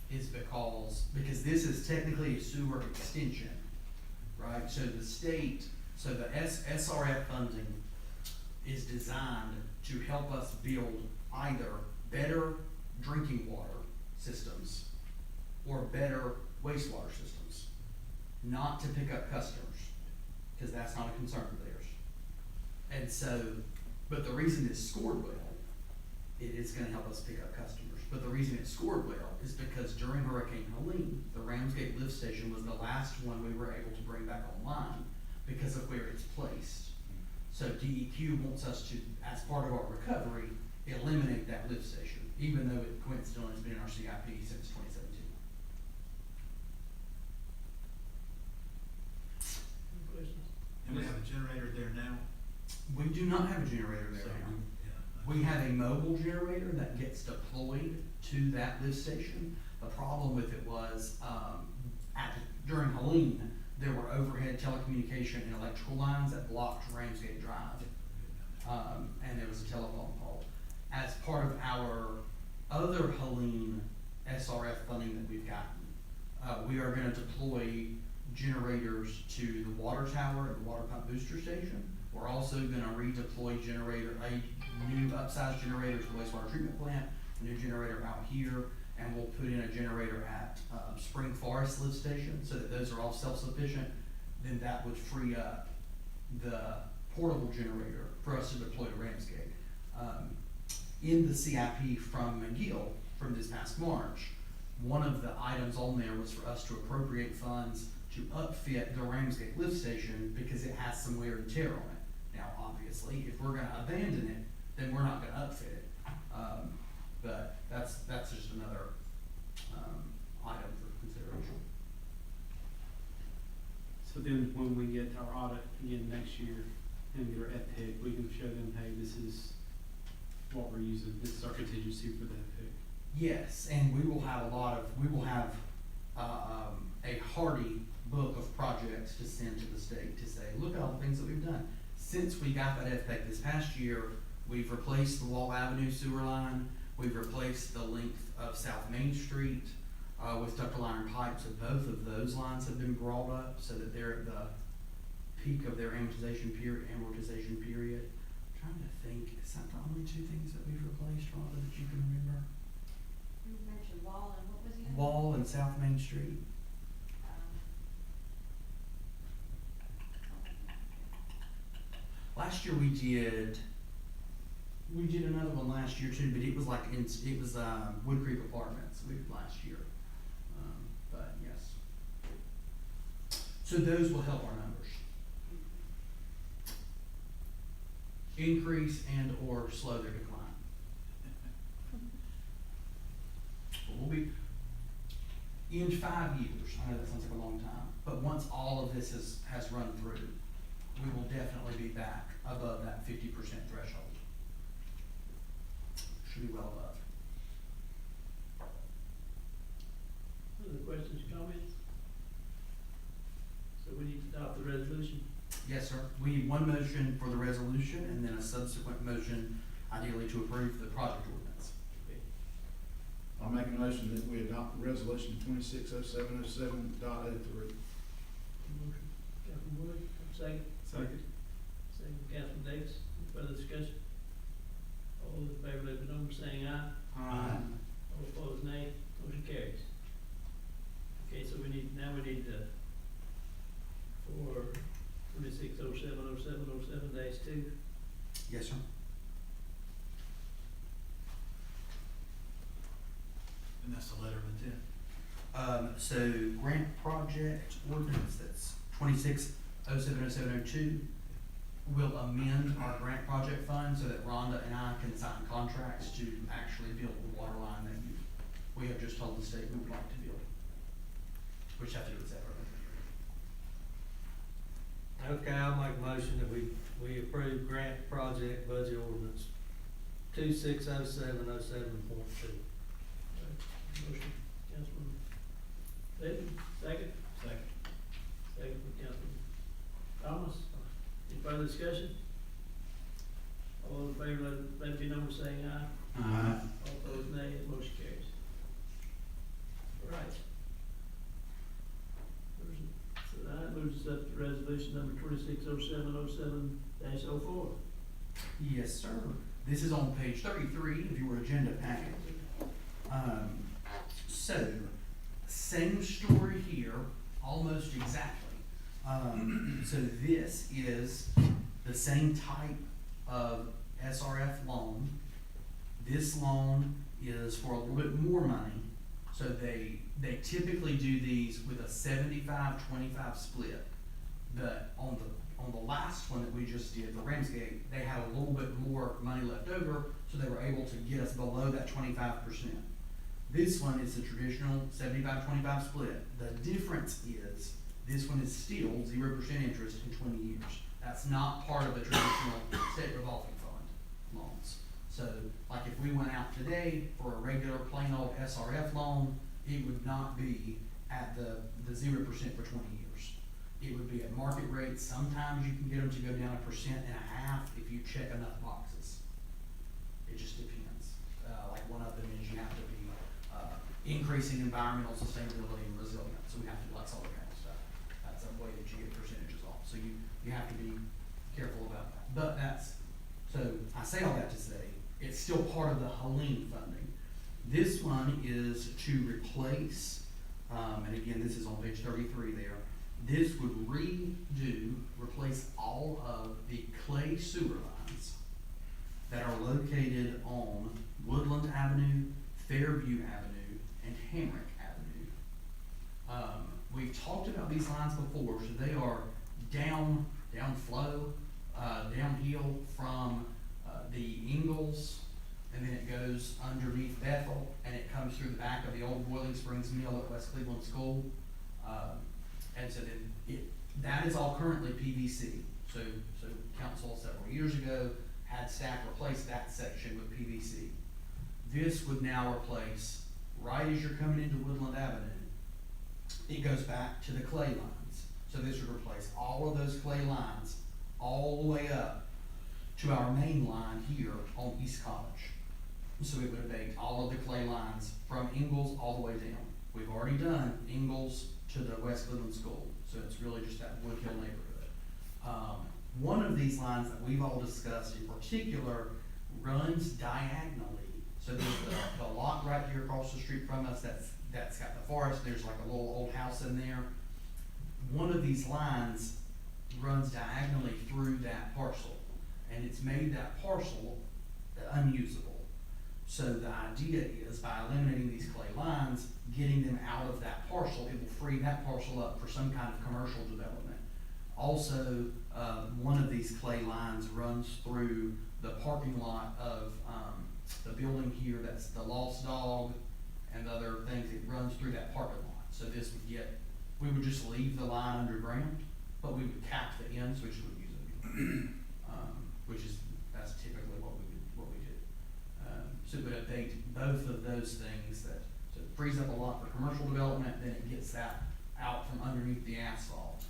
is because this is technically a sewer extension, right? So the state, so the SRF funding is designed to help us build either better drinking water systems or better wastewater systems, not to pick up customers, because that's not a concern of theirs. And so, but the reason it's scored well, it is gonna help us pick up customers. But the reason it scored well is because during Hurricane Helene, the Ramsgate lift station was the last one we were able to bring back online because of where it's placed. So DEQ wants us to, as part of our recovery, eliminate that lift station, even though it coincidentally has been in our CIP since 2017. Any questions? And we have a generator there now. We do not have a generator there So now. yeah. We have a mobile generator that gets deployed to that lift station. The problem with it was, during Helene, there were overhead telecommunication and electrical lines that blocked Ramsgate Drive. And there was a telephone pole. As part of our other Helene SRF funding that we've gotten, we are gonna deploy generators to the water tower and the water pump booster station. We're also gonna redeploy a new upsized generator to the wastewater treatment plant, a new generator out here, and we'll put in a generator at, Spring Forest lift station, so that those are all self-sufficient. Then that would free up the portable generator for us to deploy to Ramsgate. In the CIP from McGill from this past March, one of the items on there was for us to appropriate funds to upfit the Ramsgate lift station because it has some wear and tear on it. Now, obviously, if we're gonna abandon it, then we're not gonna upfit it. But that's just another, item for consideration. So then when we get our audit again next year and get our EPIC, we can show them, hey, this is what we're using, this is our contingency for the EPIC. Yes, and we will have a hearty book of projects to send to the state to say, look at all the things that we've done. Since we got that FPEC this past year, we've replaced the Wall Avenue sewer line, we've replaced the length of South Main Street, with ductile iron pipes, and both of those lines have been brought up so that they're at the peak of their amortization period. I'm trying to think, is that the only two things that we've replaced, Rhonda, that you can remember? You mentioned Wall and what was the other? Wall and South Main Street. Last year we did another one last year too, but it was Wood Creek Apartments we did last year. But yes. So those will help our numbers. Increase and or slow their decline. But we'll be, in 5 years, I know that sounds like a long time, but once all of this has run through, we will definitely be back above that 50% threshold. Should be well above. Other questions, comments? So we need to adopt the resolution. Yes, sir. We need one motion for the resolution and then a subsequent motion, ideally to approve the project ordinance. Okay. I'll make a motion that we adopt resolution 260707.03. Motion, Councilman Wood, second. Second. Second, Councilman Davis, any further discussion? All those in favor, let the number saying aye. All opposed, nay. Motion carries. Okay, so we need to, for this 26070707-2. Yes, sir. And that's the letter of intent. So grant project ordinance, that's 26070702, will amend our grant project fund so that Rhonda and I can sign contracts to actually build the water line that we have just told the state we would like to build. Which have to do with separately. Okay, I'll make a motion that we approve grant project budget ordinance 260707.2. Motion, Councilman David, second? Second. Second from Councilman Thomas. Any further discussion? All those in favor, let it be known by saying aye. Aye. All opposed, nay. Motion carries. All right. So that moves us up to resolution number 260707-04. Yes, sir. This is on page 33 of your agenda packet. So, same story here, almost exactly. So this is the same type of SRF loan. This loan is for a little bit more money. So they typically do these with a 75-25 split. On the last one that we just did, the Ramsgate, they had a little bit more money left over, so they were able to get us below that 25%. This one is the traditional 75-25 split. The difference is, this one is still 0% interest in 20 years. That's not part of the traditional state revolving fund loans. So, like if we went out today for a regular plain old SRF loan, it would not be at the 0% for 20 years. It would be at market rates. Sometimes you can get them to go down 1.5% if you check enough boxes. It just depends. Like one of them is you have to be increasing environmental sustainability and resilience. So we have to do like solar panel stuff. That's a way that you get percentages off. So you have to be careful about that. But so I say all that to say, it's still part of the Helene funding. This one is to replace, and again, this is on page 33 there. This would replace all of the clay sewer lines that are located on Woodland Avenue, Fairview Avenue, and Hamrick Avenue. We've talked about these lines before, so they are downflow, downhill from the Ingalls, and then it goes underneath Bethel, and it comes through the back of the old Boiling Springs Mill at West Cleveland School. And so then that is all currently PVC. So council several years ago had staff replace that section with PVC. This would now replace, right as you're coming into Woodland Avenue, it goes back to the clay lines. So this would replace all of those clay lines all the way up to our main line here on East College. So it would abate all of the clay lines from Ingalls all the way down. We've already done Ingalls to the West Cleveland School, so it's really just that Wood Hill neighborhood. One of these lines that we've all discussed in particular runs diagonally. So there's the lot right here across the street from us that's got the forest. There's like a little old house in there. One of these lines runs diagonally through that parcel, and it's made that parcel unusable. So the idea is, by eliminating these clay lines, getting them out of that parcel, it will free that parcel up for some kind of commercial development. Also, one of these clay lines runs through the parking lot of the building here, that's the Lost Dog and other things. It runs through that parking lot. So this would we would just leave the line underground, but we would cap the ends, which would use it, that's typically what we do. So it would abate both of those things. So it frees up a lot for commercial development, then it gets that out from underneath the asphalt.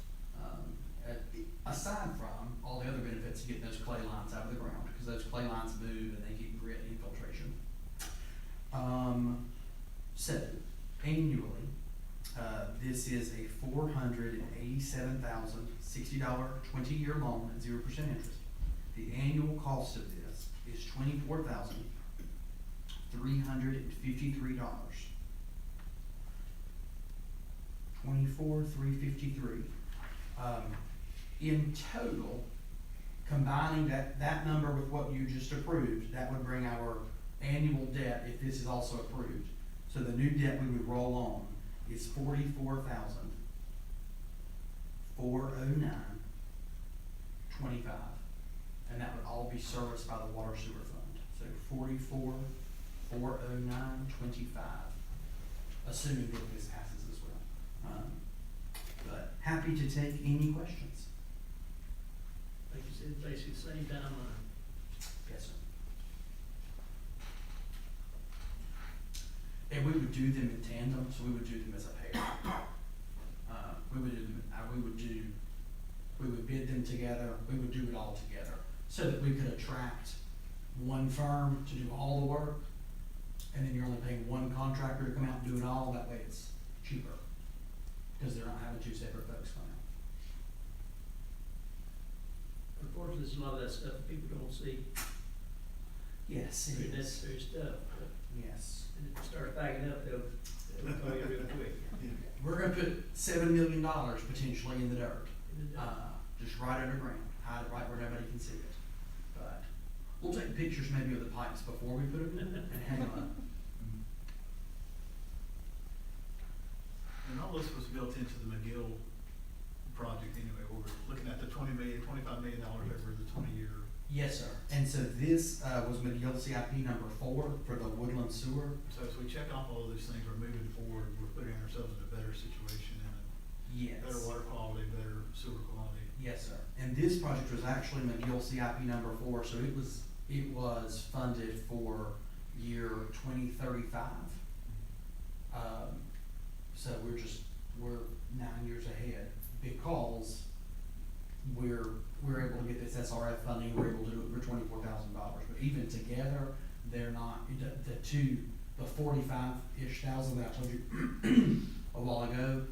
Aside from all the other benefits of getting those clay lines out of the ground, because those clay lines move and they keep grit and infiltration. So annually, this is a $487,060 20-year loan at 0% interest. The annual cost of this is $24,353. $24,353. In total, combining that number with what you just approved, that would bring our annual debt, if this is also approved. So the new debt we would roll on is $44,409.25. And that would all be serviced by the water sewer fund. So $44,409.25, assuming that this passes as well. But happy to take any questions. Like you said, basically same timeline. Yes, sir. And we would do them in tandem, so we would do them as a pair. We would bid them together, we would do it all together, so that we could attract one firm to do all the work, and then you're only paying one contractor to come out and do it all, that way it's cheaper. Because they're not having two separate folks come out. Unfortunately, there's a lot of that stuff that people don't see. Yes, it Very is. necessary stuff, but Yes. and if it starts backing up, they'll call you real quick. We're gonna put $7 million potentially in the dirt. Just right underground, hide it right where nobody can see it. But we'll take pictures maybe of the pipes before we put them in and hang them up. And all this was built into the McGill project anyway, where we're looking at the $25 million over the 20-year. Yes, sir. And so this was McGill CIP number 4 for the Woodland Sewer. So as we check off all of these things, we're moving forward, we're putting ourselves in a better situation and Yes. better water quality, better sewer quality. Yes, sir. And this project was actually McGill CIP number 4, so it was funded for year 2035. So we're 9 years ahead because we're able to get this SRF funding, we're able to do it for $24,000. But even together, they're not, the 45-ish thousand that I told you a while ago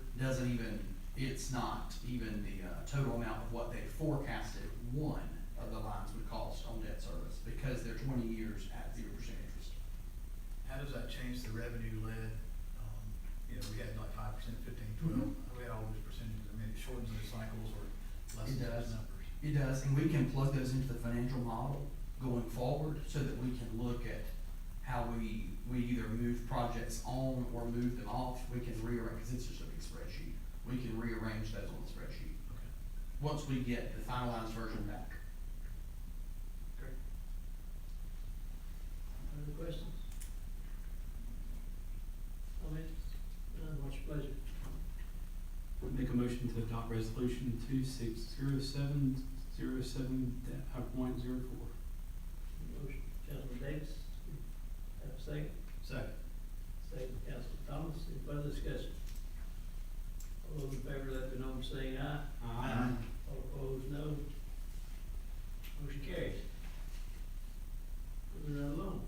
it's not even the total amount of what they forecasted one of the lines would cost on debt service, because they're 20 years at 0% interest. How does that change the revenue led? We had like 5%, 15, 12, we had all those percentages. I mean, it shortens those cycles or lessens those numbers. It does, and we can plug those into the financial model going forward so that we can look at how we either move projects on or move them off. We can rearrange, because it's just a big spreadsheet. We can rearrange those on the spreadsheet Okay. once we get the finalized version back. Great. Other questions? Comments? None, what's your pleasure? Make a motion to adopt resolution 260707.04. Motion, Councilman Davis, have a second? Second. Second, Councilman Thomas, any further discussion? All those in favor, let me know by saying aye. Aye. All opposed, no. Motion carries. Moving right along.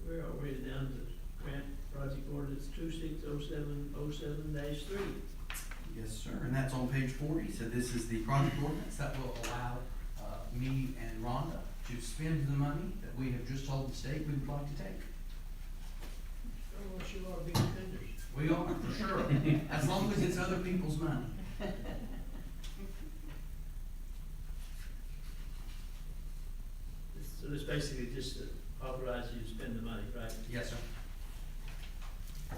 We're already down to grant project ordinance 260707-3. Yes, sir, and that's on page 40, so this is the project ordinance that will allow me and Rhonda to spend the money that we have just told the state we would like to take. Oh, well, you ought to be defenders. We are, for sure, as long as it's other people's money. So this basically just to authorize you to spend the money, right? Yes, sir. I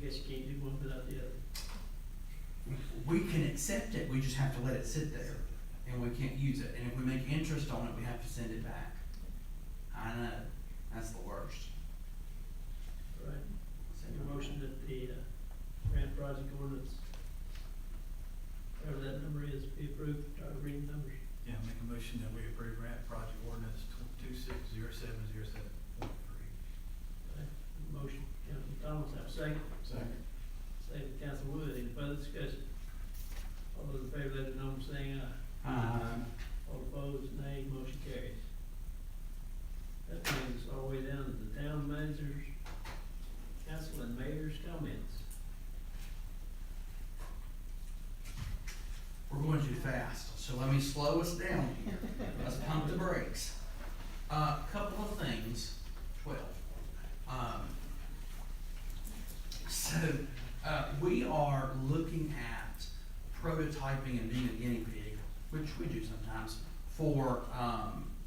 guess you can't do one without the other. We can accept it, we just have to let it sit there, and we can't use it, and if we make interest on it, we have to send it back. I know, that's the worst. All right. Send a motion that the grant project ordinance, whatever that number is, be approved. Start reading numbers. Yeah, make a motion that we approve grant project ordinance 260707.3. Motion, Councilman Thomas, have a second. Second. Second, Councilman Wood, any further discussion? All those in favor, let it know by saying aye. All opposed, nay, motion carries. That brings us all the way down to the town managers, council and mayor's comments. We're going too fast, so let me slow us down here. Let's pump the brakes. Couple of things, 12. We are looking at prototyping and being a guinea pig, which we do sometimes, for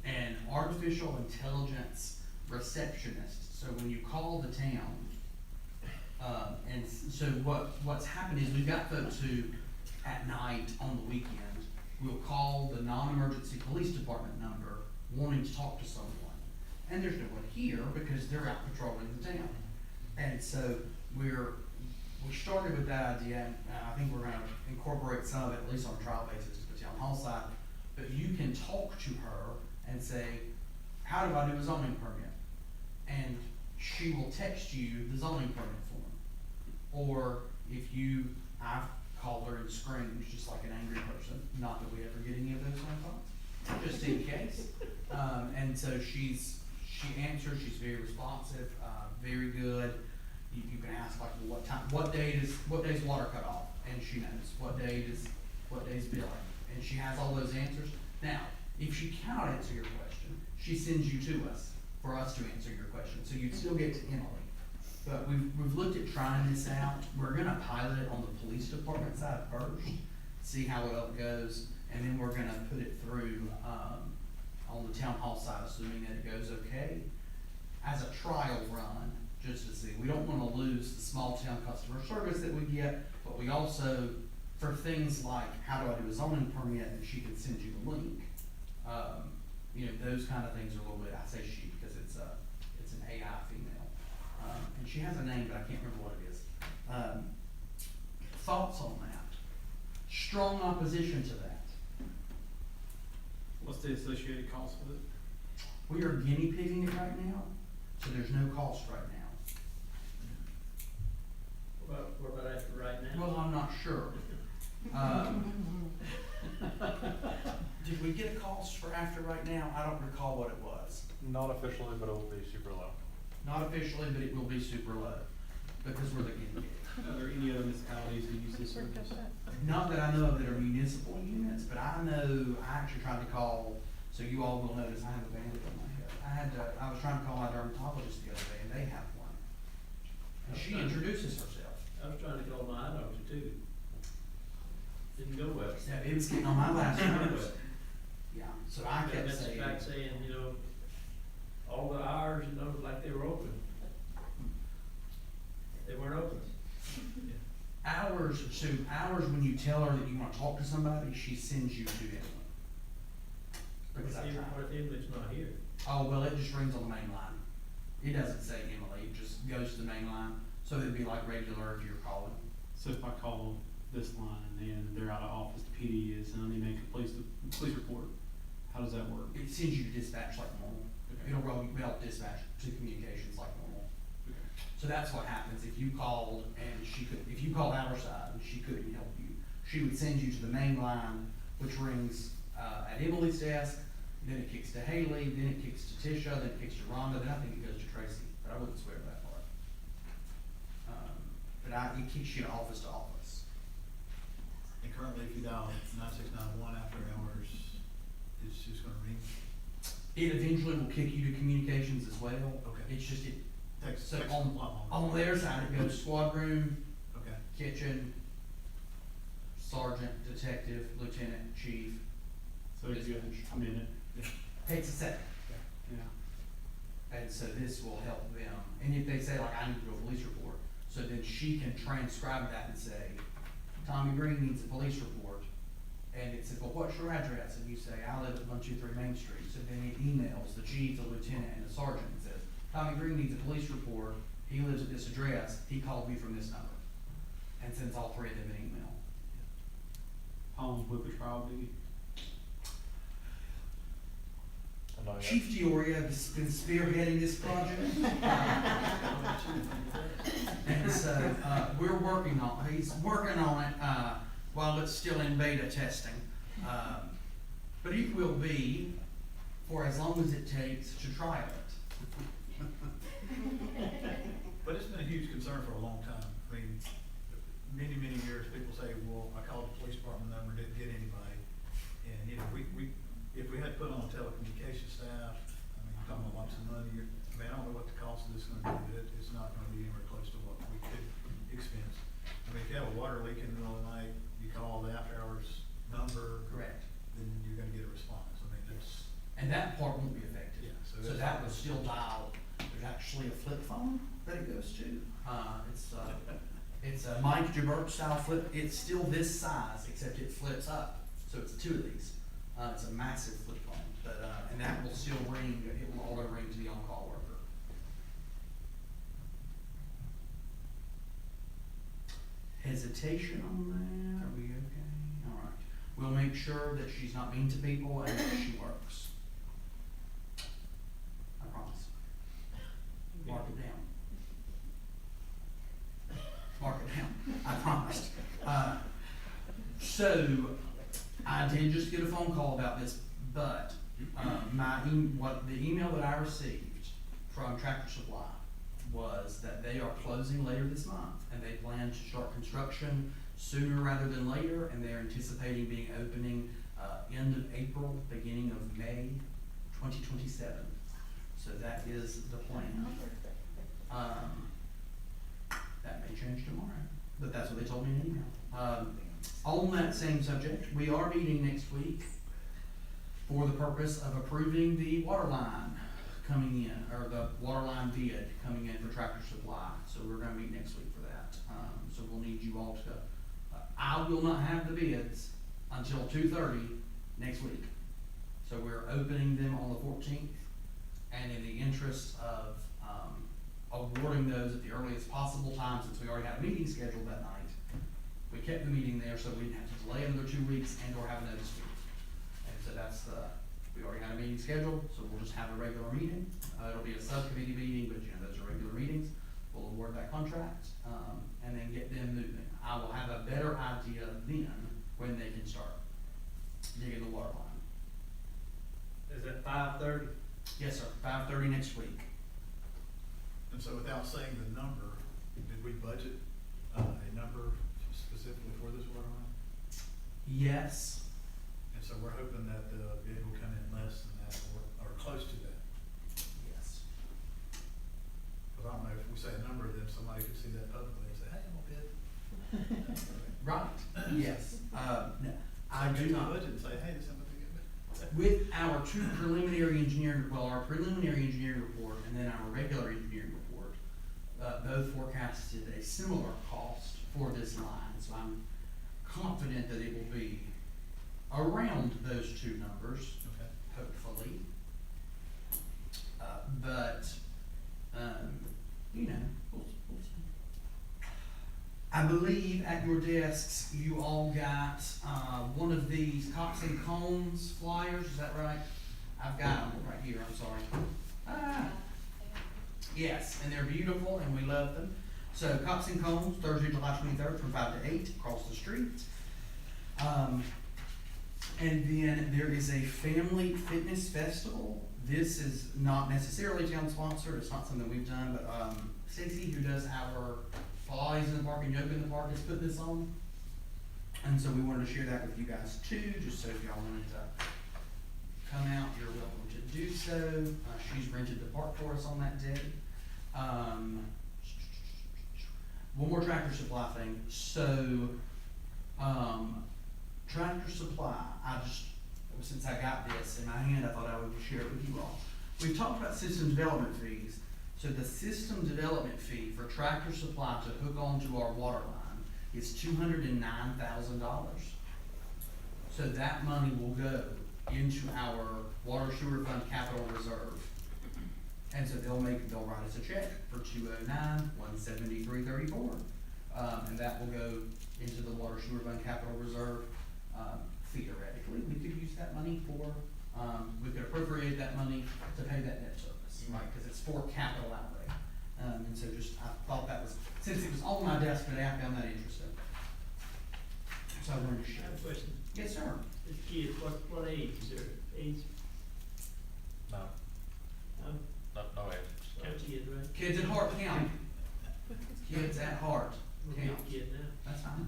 an artificial intelligence receptionist. So when you call the town, so what's happened is we've got folks who, at night, on the weekend, will call the non-emergency police department number wanting to talk to someone. And there's no one here because they're out patrolling the town. And so we started with that idea, and I think we're gonna incorporate some of it, at least on a trial basis, to the town hall side. But you can talk to her and say, how do I do a zoning permit? And she will text you the zoning permit form. Or if I've called her and screamed just like an angry person, not that we ever get any of those phone calls, just in case. And so she answers, she's very responsive, very good. You can ask like, well, what day's water cut off? And she knows what day's billing. And she has all those answers. Now, if she cannot answer your question, she sends you to us for us to answer your question. So you'd still get to Emily. But we've looked at trying this out. We're gonna pilot it on the police department side first, see how well it goes, and then we're gonna put it through, on the town hall side, assuming that it goes okay, as a trial run, just to see. We don't wanna lose the small town customer service that we get, but we also, for things like, how do I do a zoning permit, and she can send you the link, those kind of things are a little bit, I say she, because it's an AI female. And she has a name, but I can't remember what it is. Thoughts on that? Strong opposition to that. What's the associated cost with it? We are guinea pigging it right now, so there's no cost right now. What about after right now? Well, I'm not sure. Did we get a cost for after right now? I don't recall what it was. Not officially, but it will be super low. Not officially, but it will be super low, because we're the guinea pig. Are there any other municipalities who use this service? Not that I know of that are municipal units, but I actually tried to call, so you all will notice I have a bandage on my head. I was trying to call my dermatologist the other day, and they have one. And she introduces herself. I was trying to call my eye doctor too. Didn't go well. Yeah, it was getting on my last nerves. Yeah, so I kept That's saying. back saying, all the hours, like they were open. They weren't open. Hours when you tell her that you wanna talk to somebody, she sends you to Emily. Because I tried. What if Emily's not here? Oh, well, it just rings on the main line. It doesn't say Emily, it just goes to the main line, so it'd be like regular if you're calling. So if I call this line and they're out of office, the PD is, and I need to make a police report, how does that work? It sends you to dispatch like normal. Okay. It'll dispatch to communications like normal. Okay. So that's what happens, if you called and if you called our side and she couldn't help you, she would send you to the main line, which rings, at Emily's desk, then it kicks to Haley, then it kicks to Tisha, then it kicks to Rhonda, then I think it goes to Tracy, but I wouldn't swear to that part. It kicks you to office. And currently, if you dial 9691 after hours, it's just gonna ring. It eventually will kick you to communications as well. Okay. It's just, Takes so a lot longer. on their side, it goes squad room, Okay. kitchen, sergeant, detective, lieutenant, chief. So it's good, a minute, Takes a second. yeah. And so this will help them. And if they say like, I need to do a police report, so then she can transcribe that and say, Tommy Green needs a police report. And it says, well, what's your address? And you say, I live at 123 Main Street. So then it emails the chief, the lieutenant, and the sergeant and says, Tommy Green needs a police report. He lives at this address. He called me from this number. And sends all three of them an email. How long would the trial be? Chief Dioria has been spearheading this project. And so, he's working on it, while it's still in beta testing. But it will be for as long as it takes to trial it. But it's been a huge concern for a long time. I mean, many years, people say, well, I called the police department number, didn't get anybody. And, if we had put on a telecommunications staff, I mean, you're talking about lots of money, I don't know what the cost of this is gonna be, but it's not gonna be anywhere close to what we could expense. I mean, if you have a water leak in the middle of the night, you call the after And that part won't be affected. Yeah, so So that's- that will still dial, there's actually a flip phone that it goes to. It's a Mike Jabert style flip, it's still this size, except it flips up, so it's two of these. It's a massive flip phone, but, and that will still ring, it will auto ring to the on-call worker. Hesitation on that, are we okay? All right, we'll make sure that she's not mean to people and that she works. I promise. Mark it down. Mark it down, I promised. So, I did just get a phone call about this, but, the email that I received from Tractor Supply was that they are closing later this month, and they plan to start construction sooner rather than later, and they're anticipating being opening, end of April, beginning of May 2027. So that is the plan. That may change tomorrow, but that's what they told me in an email. On that same subject, we are meeting next week for the purpose of approving the water line coming in, or the water line bid coming in for Tractor Supply. So we're gonna meet next week for that. So we'll need you all to, I will not have the bids until 2:30 next week. So we're opening them on the 14th, and in the interest of, awarding those at the earliest possible time, since we already had a meeting scheduled that night, we kept the meeting there so we didn't have to delay another 2 weeks and or have a notice meeting. And so that's we already had a meeting scheduled, so we'll just have a regular meeting. It'll be a subcommittee meeting, but you know, those are regular meetings. We'll award that contract, and then get them moving. I will have a better idea then when they can start digging the water line. Is that 5:30? Yes, sir, 5:30 next week. And so without saying the number, did we budget, a number specifically for this water line? Yes, And so we're hoping that the bid will come in less than that or close to that. yes. Cause I don't know, if we say a number, then somebody could see that publicly and say, hey, I'm gonna bid. Right, yes. No, I do Go to the not. budget and say, hey, this is what they get. With our two preliminary engineering, well, our preliminary engineering report and then our regular engineering report, both forecasted a similar cost for this line, so I'm confident that it will be around those two numbers, Okay. hopefully. But, you know, we'll see. I believe at your desks, you all got, one of these Cox and Combs flyers, is that right? I've got them right here, I'm sorry. Yes, and they're beautiful and we love them. So Cox and Combs, Thursday, July 23rd from 5 to 8, across the street. And then there is a family fitness festival. This is not necessarily town sponsored, it's not something we've done, but, Stacy, who does our Pilates in the park and yoga in the park, has put this on. And so we wanted to share that with you guys too, just so if y'all wanted to come out, you're welcome to do so. She's rented the park for us on that day. One more Tractor Supply thing. So, Tractor Supply, since I got this in my hand, I thought I would share it with you all. We've talked about system development fees. So the system development fee for Tractor Supply to hook onto our water line is $209,000. So that money will go into our water sewer fund capital reserve. And so they'll write us a check for $209,173.34. And that will go into the water sewer fund capital reserve. Theoretically, we could use that money for, we could appropriate that money to pay that debt service, right? Cause it's for capital outlay. And so I thought that was, since it was on my desk today, I found that interesting. So I wanted to I share. have a question. Yes, sir. This kid, what age is their age? No, no age. Count kids, right? Kids at heart count. Kids at heart We're a big count. kid now. That's fine.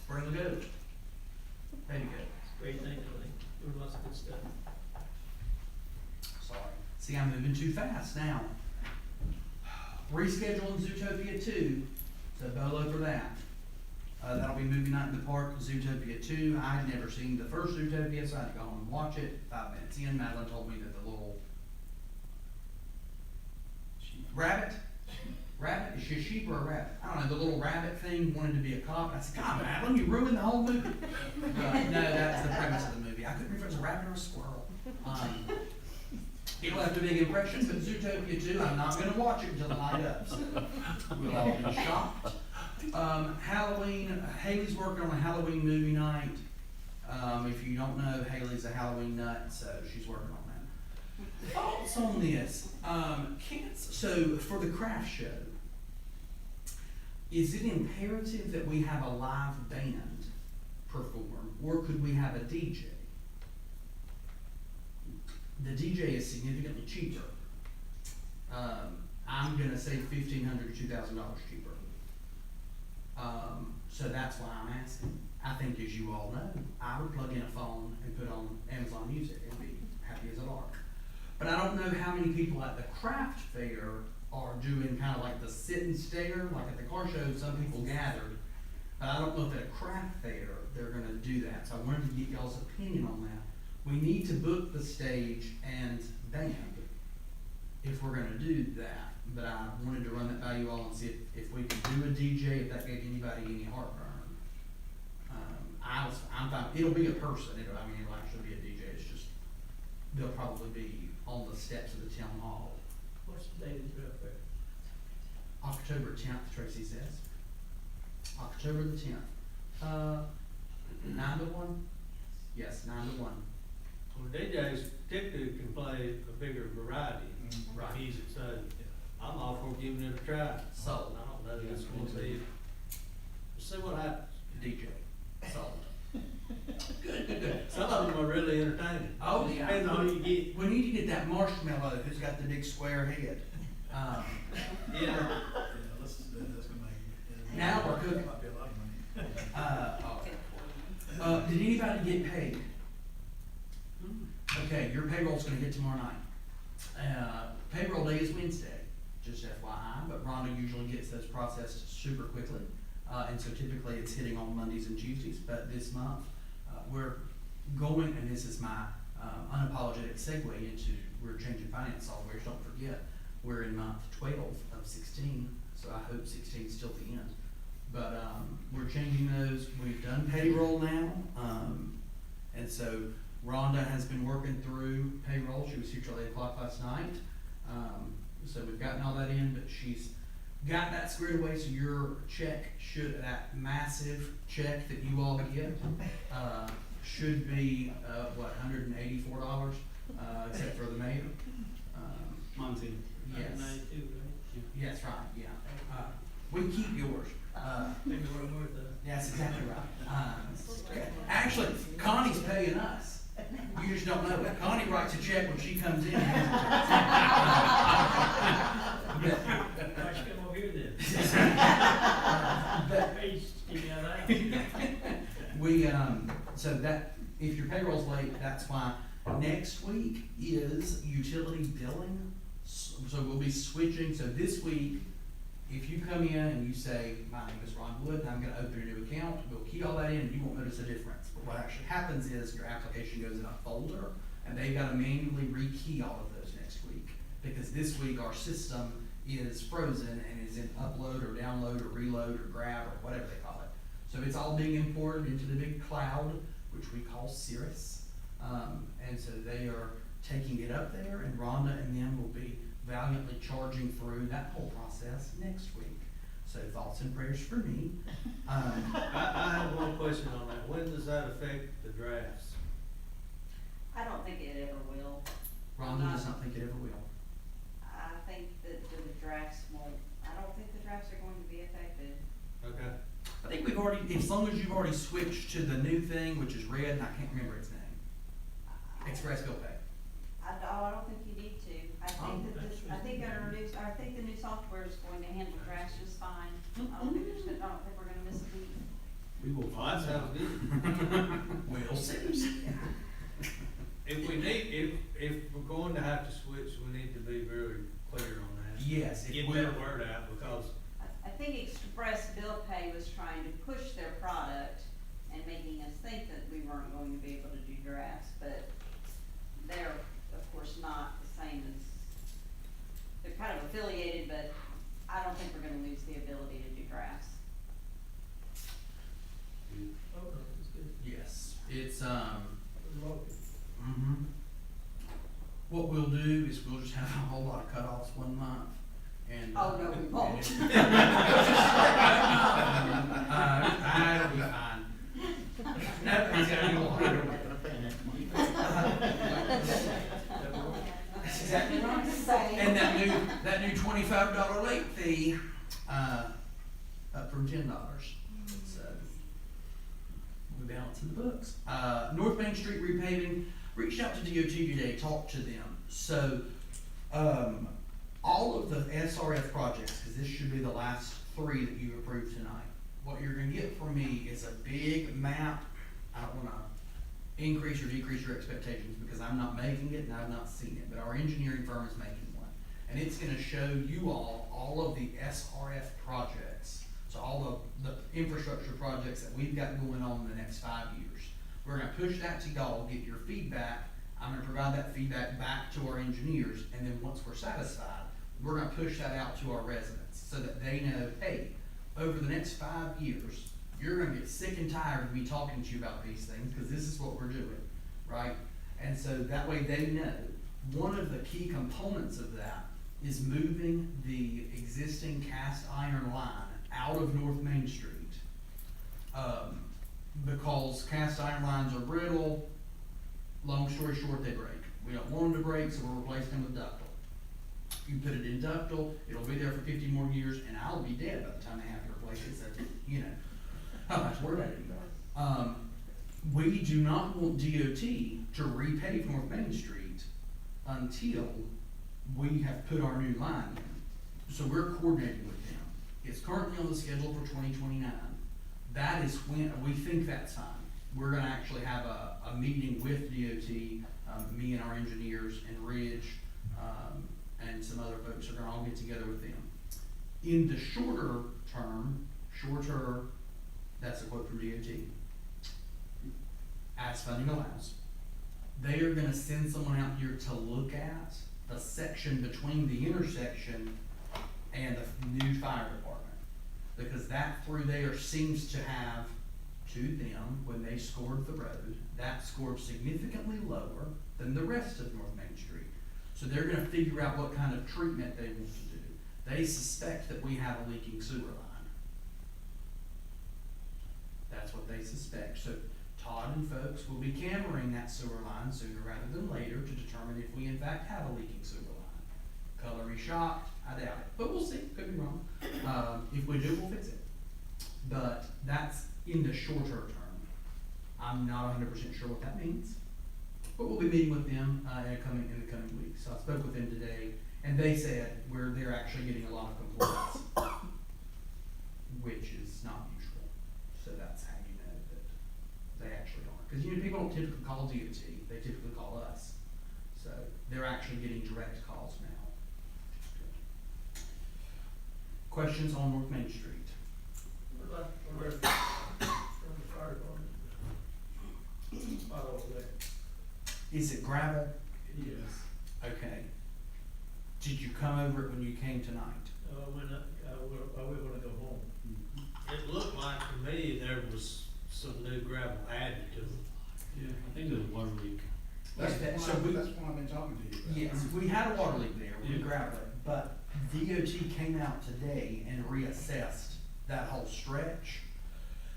Bring the goat. There you go. It's a great thing, I think. Doing lots of good stuff. Sorry. See, I'm moving too fast now. Rescheduling Zootopia 2, so bolo for that. That'll be movie night in the park, Zootopia 2. I'd never seen the first Zootopia, so I had to go home and watch it. 5 minutes in, Madeline told me that the little rabbit, is she a sheep or a rabbit? I don't know, the little rabbit thing wanted to be a cop. I said, God, Madeline, you ruined the whole movie. No, that's the premise of the movie. I couldn't remember if it was a rabbit or a squirrel. It left a big impression, but Zootopia 2, I'm not gonna watch it until the night up. So we'll all be shocked. Halloween, Haley's working on a Halloween movie night. If you don't know, Haley's a Halloween nut, so she's working on that. Thoughts on this? So for the craft show, is it imperative that we have a live band perform, or could we have a DJ? The DJ is significantly cheaper. I'm gonna say $1,500 to $2,000 cheaper. So that's why I'm asking. I think, as you all know, I would plug in a phone and put on Amazon Music and be happy as a lark. But I don't know how many people at the craft fair are doing kind of like the sit and stare, like at the car show, some people gathered. But I don't know if at a craft fair they're gonna do that. So I wanted to get y'all's opinion on that. We need to book the stage and band if we're gonna do that. But I wanted to run that by you all and see if we could do a DJ, if that gave anybody any heartburn. I'm fine, it'll be a person, it'll actually be a DJ, it's just, they'll probably be on the steps of the town hall. What's the date of the draft fair? October 10th, Tracy says. October the 10th. 9 to 1? Yes, 9 to 1. Well, DJs typically can play a bigger variety Right. of music, so I'm all for giving it a try. Sold. I don't know if it's gonna be, we'll see what happens. DJ. Sold. Good. Some of them are really entertaining. Oh, yeah. Depends on who you get. We need to get that marshmallow who's got the big square head. Yeah. Yeah, that's gonna make. Now we're cooking. Might be a lot of money. Did anybody get paid? Okay, your payroll's gonna hit tomorrow night. Payroll day is Wednesday, just FYI, but Rhonda usually gets those processed super quickly. And so typically it's hitting on Mondays and Tuesdays, but this month, we're going, and this is my unapologetic segue into, we're changing finance software, don't forget, we're in month 12 of 16, so I hope 16 is still the end. But we're changing those, we've done payroll now, and so Rhonda has been working through payroll, she was here till 8 o'clock last night. So we've gotten all that in, but she's got that squared away, so your check should, that massive check that you all get, should be, $184, except for the mayor. Monty. Yes. 92, right? Yes, right, yeah. We keep yours. Maybe we're worth it. That's exactly right. Actually, Connie's paying us. You just don't know it. Connie writes a check when she comes in. Why should come over here then? Hey, give me a laugh. We, so that, if your payroll's late, that's why. Next week is utility billing, so we'll be switching, so this week, if you come in and you say, my name is Ron Wood, and I'm gonna open a new account, we'll key all that in, and you won't notice a difference. But what actually happens is your application goes in a folder, and they've gotta manually rekey all of those next week. Because this week our system is frozen and is in upload or download or reload or grab or whatever they call it. So it's all being imported into the big cloud, which we call Cirrus. And so they are taking it up there, and Rhonda and them will be valiantly charging through that whole process next week. So thoughts and prayers for me. I have one question on that. When does that affect the drafts? I don't think it ever will. Rhonda does not think it ever will. I think that the drafts won't, I don't think the drafts are going to be affected. Okay. I think we've already, as long as you've already switched to the new thing, which is red, and I can't remember its name. Express Bill Pay. I don't think you need to. I think that this, I think the new software is going to handle drafts just fine. I don't think we're gonna miss a beat. We will Well, that find sounds out. good. We'll see. If we need, if we're going to have to switch, we need to be very clear on that. Yes, if Get we're- that word out, because I think Express Bill Pay was trying to push their going to be able to do grass, but they're, of course, not the same as, they're kind of affiliated, but I don't think we're gonna lose the ability to do grass. Oh, no, it's good. Yes, it's, Local. mhm. What we'll do is we'll just have a whole lot of cutoffs one month, and. Oh, no, we won't. That'll be fine. Nobody's gonna be water. That's exactly right. And that new $25 late fee, up from $10. So, we'll be balancing the books. North Main Street repaving, reached out to DOT today, talked to them. So, all of the SRF projects, because this should be the last 3 that you approved tonight, what you're gonna get from me is a big map. I don't wanna increase or decrease your expectations because I'm not making it and I've not seen it, but our engineering firm is making one. And it's gonna show you all of the SRF projects. So all the infrastructure projects that we've got going on in the next 5 years. We're gonna push that to y'all, get your feedback. I'm gonna provide that feedback back to our engineers, and then once we're satisfied, we're gonna push that out to our residents so that they know, hey, over the next 5 years, you're gonna get sick and tired of me talking to you about these things, because this is what we're doing, right? And so that way they know. One of the key components of that is moving the existing cast iron line out of North Main Street. Because cast iron lines are brittle, long story short, they break. We don't want them to break, so we're replacing them with ductile. You put it in ductile, it'll be there for 50 more years, and I'll be dead by the time they have to replace it, so, you know, how much work I do. We do not want DOT to repave North Main Street until we have put our new line in. So we're coordinating with them. It's currently on the schedule for 2029. That is when, we think that's fine. We're gonna actually have a meeting with DOT, me and our engineers and Ridge, and some other folks are gonna all get together with them. In the shorter term, that's a quote from DOT. As funding allows, they are gonna send someone out here to look at the section between the intersection and the new fire department. Because that through there seems to have, to them, when they scored the road, that scored significantly lower than the rest of North Main Street. So they're gonna figure out what kind of treatment they want to do. They suspect that we have a leaking sewer line. That's what they suspect. So Todd and folks will be cameraing that sewer line sooner rather than later to determine if we in fact have a leaking sewer line. Color me shocked, I doubt it, but we'll see, could be wrong. If we do, we'll fix it. But that's in the shorter term. I'm not 100% sure what that means, but we'll be meeting with them in the coming weeks. So I spoke with them today, and they said they're actually getting a lot of complaints, which is not usual. So that's how you know that they actually are. Because people don't typically call DOT, they typically call us. So they're actually getting direct calls now. Questions on North Main Street? What about, from the fire department? Spot over there. Is it gravel? Yes. Okay. Did you come over it when you came tonight? I went when I go home. It looked like to me there was some new gravel added to it. Yeah, I think there's a water leak. That's Okay, why, so that's why I've been talking to you about. Yes, we had a water leak there, we Yeah. gravelled it, but DOT came out today and reassessed that whole stretch.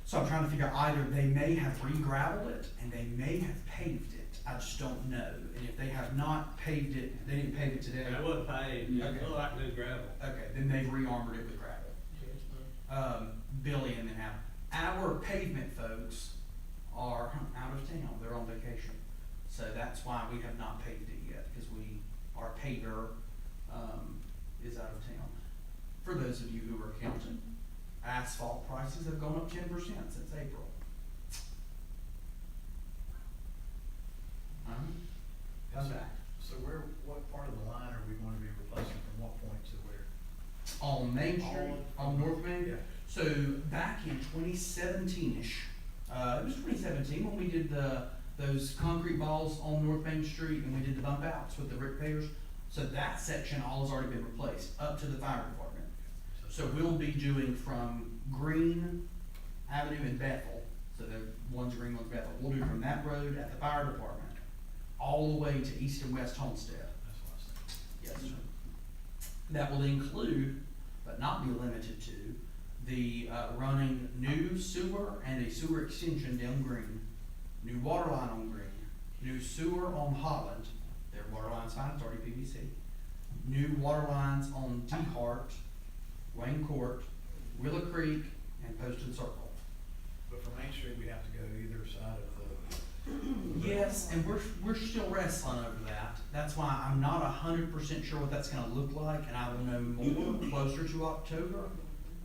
So I'm trying to figure out either they may have re-gravelled it and they may have paved it, I just don't know. And if they have not paved it, they didn't pave it today. It wasn't paved, Yeah. it looked like new gravel. Okay, then they've re-armored it with gravel. Billy and them have. Our pavement folks are out of town, they're on vacation. So that's why we have not paved it yet, because our paver, is out of town. For those of you who are counting, asphalt prices have gone up 10% since April. How's that? So what part of the line are we going to be replacing from what point to where? On Main Street, on North Main? Yeah. So back in 2017-ish, it was 2017 when we did the those concrete balls on North Main Street, and we did the bump outs with the brick pavers. So that section all has already been replaced, up to the fire department. So we'll be doing from Green Avenue in Bethel, so the one's Green, one's Bethel, we'll do from that road at the fire department, all the way to East and West Homestead. That's what I was thinking. Yes, sir. That will include, but not be limited to, the, running new sewer and a sewer extension down Green, new water line on Green, new sewer on Holland, their water line's fine, it's already PVC, new water lines on DeHart, Wayne Court, Willow Creek, and Poston Circle. But for Main Street, we have to go either side of the. Yes, and we're still wrestling over that. That's why I'm not 100% sure what that's gonna look like, and I will know more closer to October,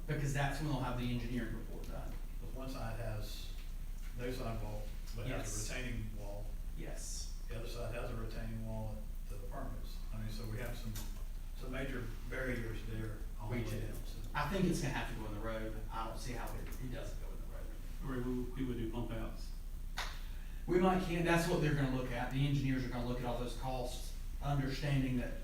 because that's when they'll have the engineering report done. Because one side has no sidewalk, but has Yes. a retaining wall. Yes. The other side has a retaining wall at the apartments. I mean, so we have some major barriers there all the We way do. down. So I think it's gonna have to go in the road. I don't see how it doesn't go in the road. Or we would do bump outs. We might can, that's what they're gonna look at. The engineers are gonna look at all those costs, understanding that,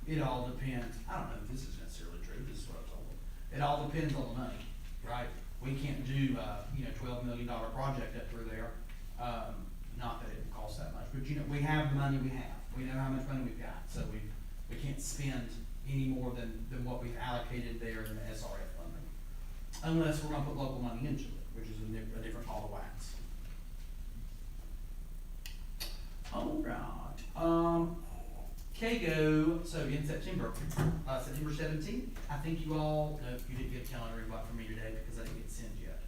it all depends. I don't know if this is necessarily true, this is what I told them. It all depends on the money, right? We can't do, $12 million project up through there. Not that it would cost that much, but we have the money we have. We know how much money we've got, so we can't spend any more than what we've allocated there in the SRF funding. Unless we're gonna put local money into it, which is a different ball of wax. All right, KGO, so in September 17th, I think you all, no, you didn't get a calendar invite from me today because I didn't get sent yet.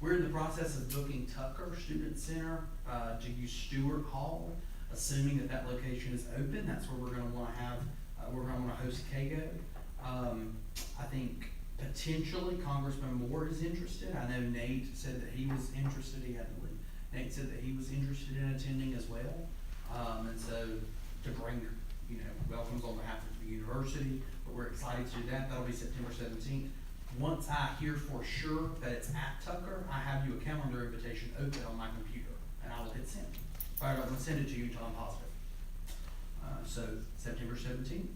We're in the process of booking Tucker Student Center, to use Stewart Hall, assuming that location is open, that's where we're gonna wanna have, we're gonna wanna host KGO. I think potentially Congressman Moore is interested. I know Nate said that he was interested, he had to leave. Nate said that he was interested in attending as well. And so to bring, welcomes on behalf of the university, but we're excited to do that. That'll be September 17th. Once I hear for sure that it's at Tucker, I have you a calendar invitation open on my computer, and I will hit send. I'm gonna send it to you until I'm positive. So September 17th,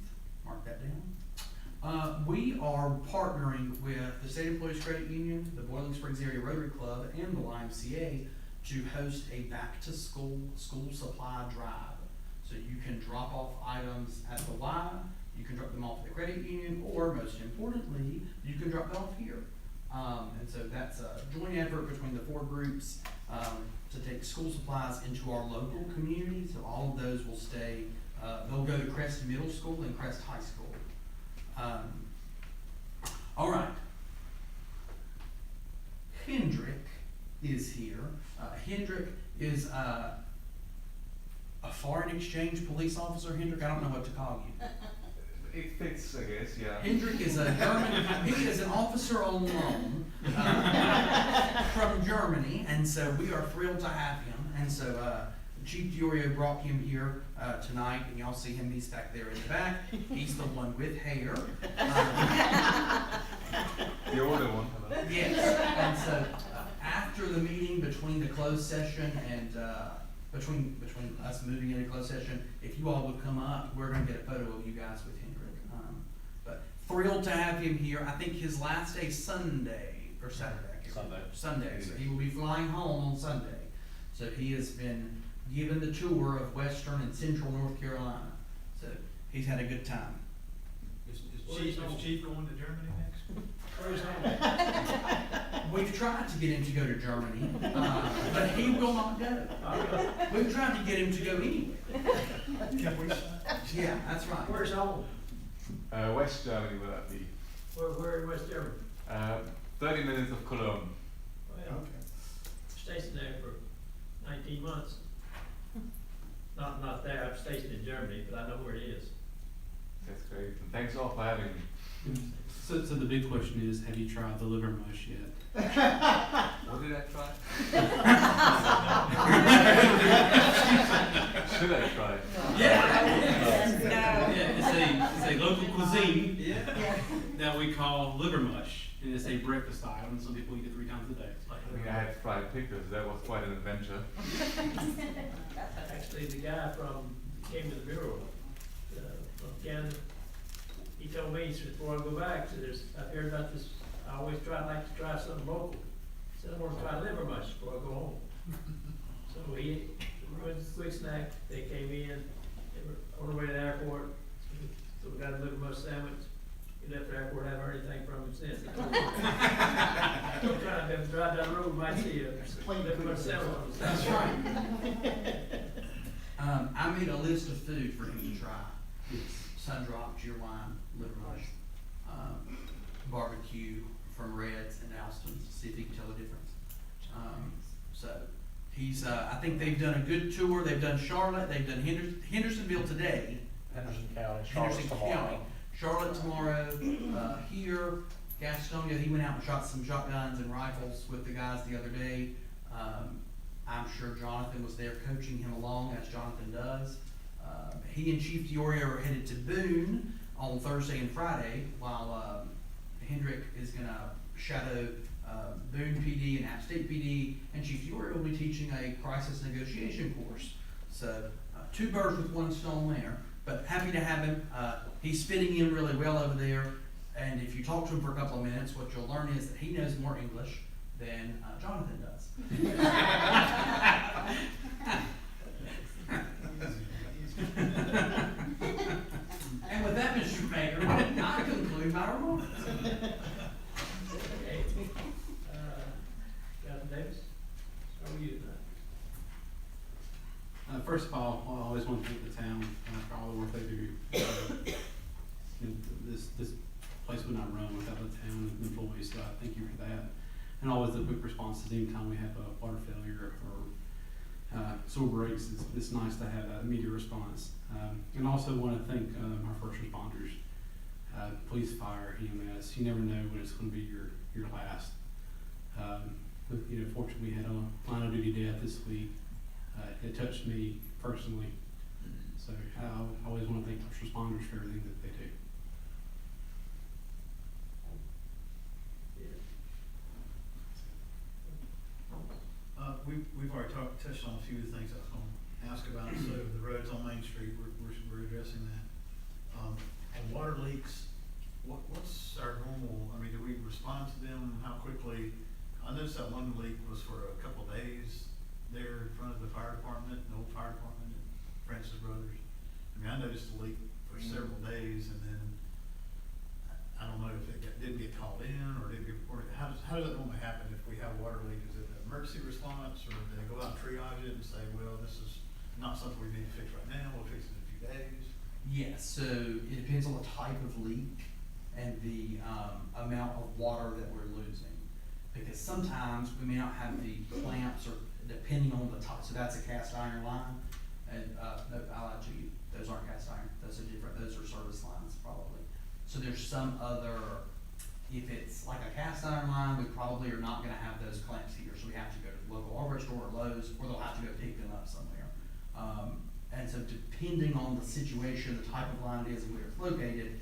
mark that down. We are partnering with the State Employees Credit Union, the Boiling Springs Area Rotary Club, and the YMCA to host a back-to-school school supply drive. So you can drop off items at the Y, you can drop them off at the credit union, or most importantly, you can drop them off here. And so that's a joint effort between the four groups to take school supplies into our local community. So all of those will stay, they'll go to Crest Middle School and Crest High School. All right. Hendrick is here. Hendrick is a foreign exchange police officer. Hendrick, I don't know what to call you. It fits, I guess, yeah. Hendrick is a German, he is an officer on loan from Germany, and so we are thrilled to have him. And so Chief Diorio brought him here tonight, and y'all see him, he's back there in the back. He's the one with hair. The older one. Yes, and so after the meeting, between the closed session and between us moving into closed session, if you all would come up, we're gonna get a photo of you guys with Hendrick. But thrilled to have him here. I think his last day Sunday or Saturday. I can't remember. Sunday. So he will be flying home on Sunday. So he has been given the tour of Western and Central North Carolina. So he's had a good time. Is Chief going to Germany next? We've tried to get him to go to Germany, but he will not go. We've tried to get him to go anywhere. Yeah, that's right. Where's home? West Germany will that be? Where in West Germany? 30 minutes of Cologne. Well, stationed there for 19 months. Not there, I'm stationed in Germany, but I know where it is. That's great. And thanks all for having me. So the big question is, have you tried the liver mush yet? What did I try? Should I try? Yeah, it's a local cuisine that we call liver mush. And it's a breakfast item, some people eat it 3 times a day. I mean, I had fried pickles, that was quite an adventure. Actually, the guy came to the bureau, from Canada, he told me, he said, before I go back, he said, I've heard about this, I always like to try something local. He said, I want to try liver mush before I go home. So we went to quick snack, they came in, they were on the way to the airport, so we got a liver mush sandwich. He left the airport, haven't heard anything from him since. Don't try to drive down the road, might see a liver mush sandwich on the side. That's right. I made a list of food for him to try. It's Sundrop, Cheerwine, liver mush, barbecue from Red's and Alston's, see if he can tell the difference. So he's, I think they've done a good tour. They've done Charlotte, they've done Hendersonville today. Henderson County, Henderson County. Charlotte tomorrow, here, Gastonia, he went out and shot some shotguns and rifles with the guys the other day. I'm sure Jonathan was there coaching him along, as Jonathan does. He and Chief Diorio are headed to Boone on Thursday and Friday, while Hendrick is gonna shadow Boone PD and App State PD, and Chief Diorio will be teaching a crisis negotiation course. So, 2 birds with 1 stone there, but happy to have him. He's fitting in really well over there, and if you talk to him for a couple of minutes, what you'll learn is that he knows more English than Jonathan does. And with that, Mr. Mayor, I conclude my remarks. Okay. Captain Davis, how are you tonight? First of all, I always want to thank the town for all the work they do. This place would not run without the town and employees, so I thank you for that. And always the quick responses anytime we have a water failure or sewer breaks. It's nice to have that immediate response. And also want to thank our first responders, police, fire, EMS. You never know when it's going to be your last. Fortunately, we had a line of duty death this week. It touched me personally. So I always want to thank first responders for everything that they do. We've already touched on a few of the things I was gonna ask about, so the roads on Main Street, we're addressing that. And water leaks, what's our normal, I mean, do we respond to them, how quickly? I noticed that one leak was for a couple of days there in front of the fire department, the old fire department at Francis Brothers. I mean, I noticed the leak for several days, and then, I don't know if it didn't get called in, or didn't get reported. How does that normally happen if we have a water leak? Is it an emergency response, or do they go out and triage it and say, well, this is not something we need to fix right now, we'll fix it in a few days? Yes, so it depends on the type of leak and the amount of water that we're losing. Because sometimes we may not have the clamps, or depending on the top, so that's a cast iron line. And, no, I lied to you, those aren't cast iron, those are different, those are service lines probably. So there's some other, if it's like a cast iron line, we probably are not gonna have those clamps here, so we have to go to the local hardware store or Lowe's, or they'll have to go pick them up somewhere. And so depending on the situation, the type of line it is, and where it's located,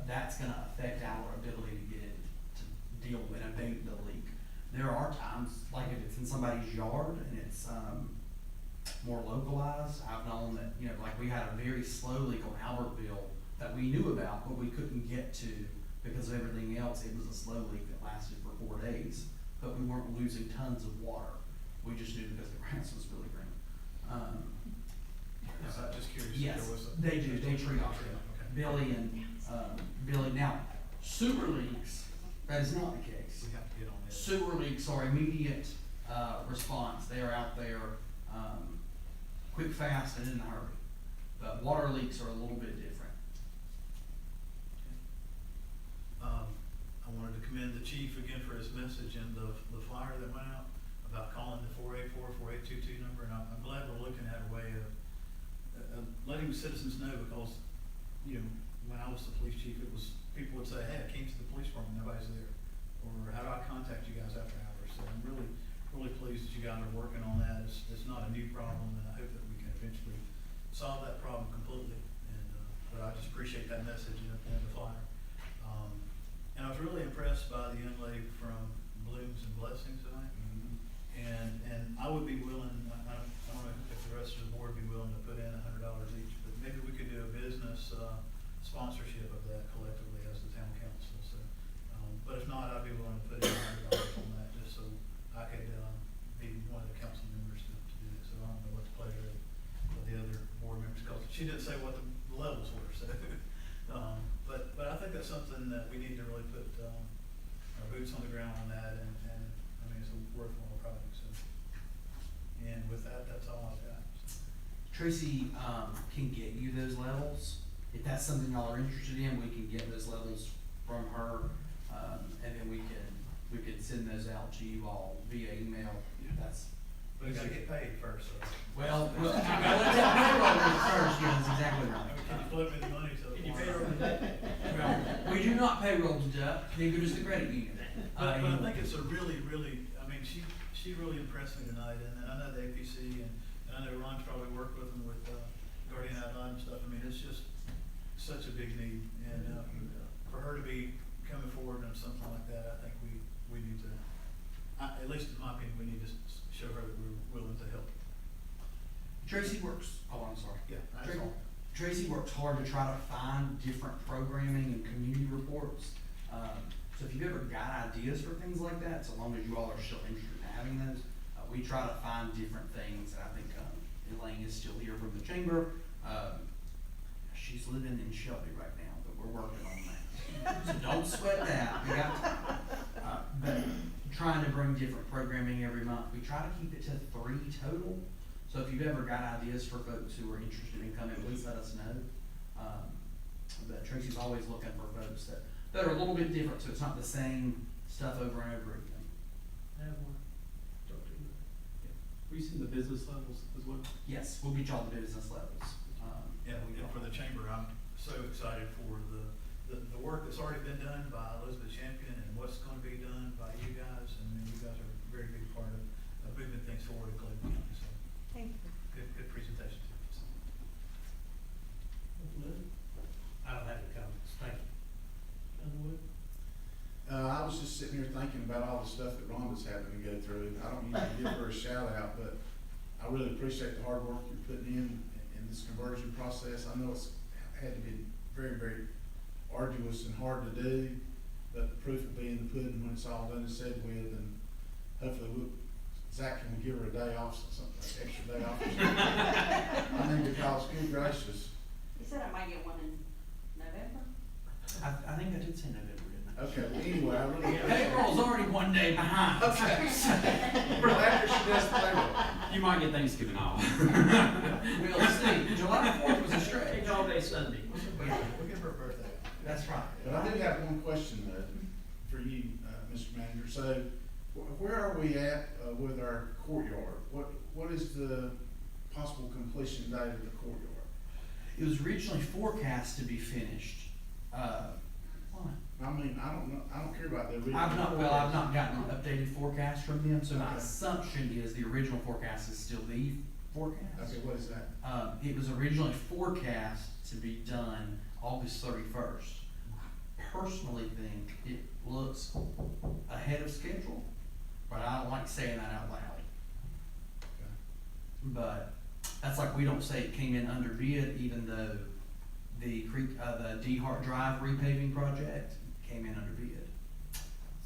that's gonna affect our ability to get in, to deal with and abate the leak. There are times, like if it's in somebody's yard and it's, more localized, I've known that, like we had a very slow leak on Albertville that we knew about, but we couldn't get to because of everything else. It was a slow leak that lasted for 4 days, but we weren't losing tons of water. We just knew because the grass was really green. I'm just curious. Yes, If there was they do, they triage it. Okay. Billy, now, sewer leaks, that is not the case. We have to get on that. Sewer leaks are immediate, response. They are out there, quick, fast, and in a hurry. But water leaks are a little bit different. I wanted to commend the chief again for his message and the flyer that went out about calling the 484-4822 number, and I'm glad we're looking at a way of letting citizens know, because, when I was the police chief, it was, people would say, hey, I came to the police department, nobody's there, or how do I contact you guys after hours? So I'm really, really pleased that you guys are working on that. It's not a new problem, and I hope that we can eventually solve that problem completely. And, but I just appreciate that message and the flyer. And I was really impressed by the inlay from Blooms and Blessings tonight. And I would be willing, I don't know if the rest of the board would be willing to put in $100 each, but maybe we could do a business, sponsorship of that collectively as the town council, so. But if not, I'd be willing to put in $100 on that, just so I could, be one of the council members to do it, so I don't know what the pleasure of the other board members, cause she didn't say what the levels were, so. But I think that's something that we need to really put, our boots on the ground on that, and I mean, it's a worthwhile project, so. And with that, that's all I've got. Tracy, can get you those levels. If that's something y'all are interested in, we can get those levels from her, and then we could send those out to you all via email. That's. But we gotta get paid first, so. Well, I gotta let that payroll work first, yeah, that's exactly right. Can you flip me the money so? Can you payroll deduct? Well, we do not payroll deduct, neither does the credit union. But I think it's a really, I mean, she really impressed me tonight, and I know the APC, and I know Ron's probably worked with them with, Guardian Ad Litem and stuff. I mean, it's just such a big need, and, for her to be coming forward on something like that, I think we need to, at least in my opinion, we need to show her that we're willing to help. Tracy works, I'm sorry. Yeah, that's Tracy- all. Tracy works hard to try to find different programming and community reports. So if you've ever got ideas for things like that, so long as you all are still interested in having those, we try to find different things. And I think Elaine is still here from the chamber. She's living in Shelby right now, but we're working on that. So don't sweat that. We got time. But trying to bring different programming every month. We try to keep it to 3 total. So if you've ever got ideas for folks who are interested in coming, please let us know. But Tracy's always looking for folks that are a little bit different, so it's not the same stuff over and over again. I have one. Talk to you. We send the business levels as well. Yes, we'll get y'all the business levels. Yeah, for the chamber, I'm so excited for the work that's already been done by Elizabeth Champion and what's gonna be done by you guys, and you guys are a very big part of moving things forward in Cleveland County, so. Thank you. Good presentation too. So. I don't have any comments, thank you. Underwood? I was just sitting here thinking about all the stuff that Rhonda's having to go through. I don't usually give her a shout out, but I really appreciate the hard work you're putting in this conversion process. I know it's had to be very, very arduous and hard to do, but the proof will be in the pudding when it's all done and said with, and hopefully Zach, can we give her a day off, something, like extra day off or something? I mean, because, good gracious. You said I might get one in November? I think I did say November, didn't I? Okay, well, anyway, I really appreciate it. Payroll's already 1 day behind. Okay. Well, after she does the payroll. You might get Thanksgiving off. We'll see. July 4th was a stretch. Take all day Sunday. We'll give her a birthday. That's right. But I do have one question, for you, Mr. Manager. So, where are we at, with our courtyard? What is the possible completion date of the courtyard? It was originally forecast to be finished. Why? I mean, I don't care about the original. I've not gotten an updated forecast from them, so my Okay. assumption is the original forecast is still the forecast. Okay, what is that? It was originally forecast to be done August 31st. Personally think it looks ahead of schedule, but I don't like saying that out loud. Okay. But that's like we don't say it came in under bid, even though the D Hart Drive repaving project came in under bid.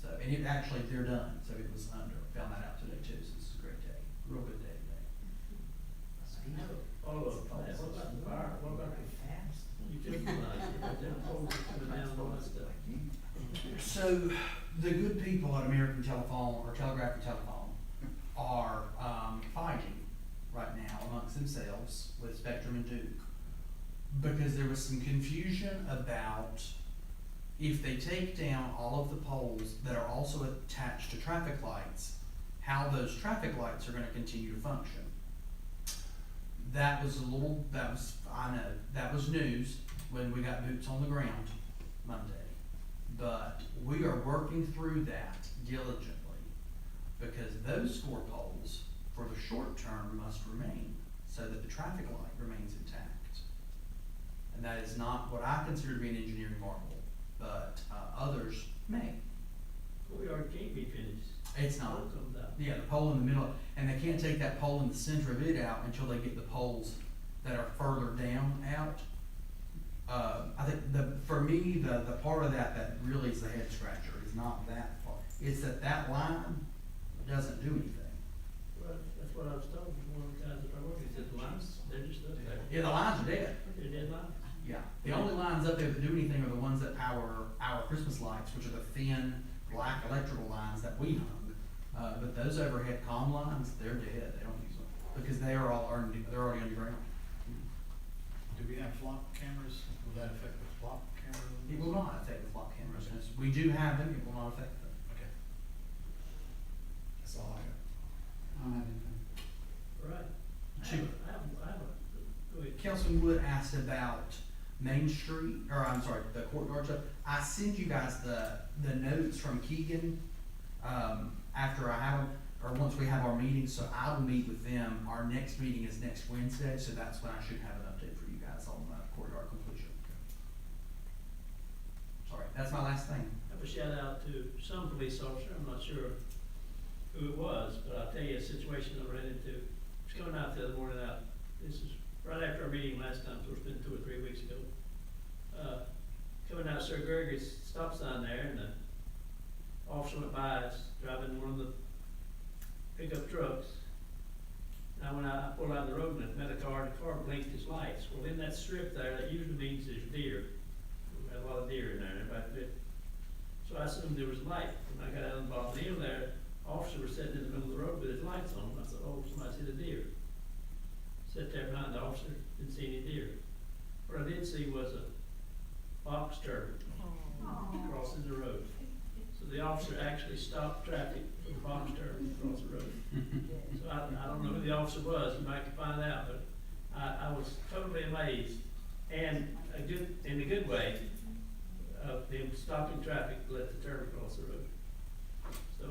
So, and it actually, they're done, so it was under, found that out today too, so this is a great day, real good day today. All of them. What about the fire? What about the utility lines? What them poles that coming down and all that stuff? So, the good people at American Telephone, or Telegraph and Telephone, are, fighting right now amongst themselves with Spectrum and Duke. Because there was some confusion about if they take down all of the poles that are also attached to traffic lights, how those traffic lights are gonna continue to function. That was news when we got boots on the ground Monday. But we are working through that diligently because those 4 poles for the short term must remain so that the traffic light remains intact. And that is not what I consider to be an engineering marvel, but others May. Courtyard can't be finished. It's not. Pole comes out. Yeah, the pole in the middle, and they can't take that pole in the center of it out until they get the poles that are further down out. I think for me, the part of that really is the head scratcher, is not that part. It's that line doesn't do anything. Well, that's what I was told, one of the guys that I worked with, said the lines, they're just up there. Yeah, the lines are dead. They're dead lines. Yeah, the only lines up there that do anything are the ones that power our Christmas lights, which are the thin black electrical lines that we hung. But those overhead comm lines, they're dead. They don't use them because they're already underground. Do we have flock cameras? Will that affect the flock cameras? It will not affect the flock cameras. We do have them. It will not affect them. Okay. That's all I got. I don't have anything. Right. I have a, go ahead. Councilman Wood asked about Main Street, or I'm sorry, the courtyard stuff. I sent you guys the notes from Keegan, after I have them, or once we have our meeting, so I will meet with them. Our next meeting is next Wednesday, so that's when I should have an update for you guys on the courtyard completion. Sorry, that's my last thing. I have a shout out to some police officer, I'm not sure who it was, but I'll tell you a situation I ran into. I was going out the other morning out, this is right after our meeting last time, so it's been 2 or 3 weeks ago. Coming out Sir Gregory's stop sign there, and the officer went by us, driving one of the pickup trucks. Now, when I pulled out of the road and met a car, and the car blinked its lights. Well, in that strip there, that usually means there's deer. We had a lot of deer in there, and everybody bit. So I assumed there was a light. When I got out on the bottom hill there, officer was sitting in the middle of the road with his lights on. I thought, oh, somebody's hit a deer. Sat there behind the officer, didn't see any deer. What I did see was a box turtle crossing the road. So the officer actually stopped traffic for the box turtle to cross the road. So I don't know who the officer was, you might find out, but I was totally amazed. And in a good way, of them stopping traffic to let the turtle cross the road. So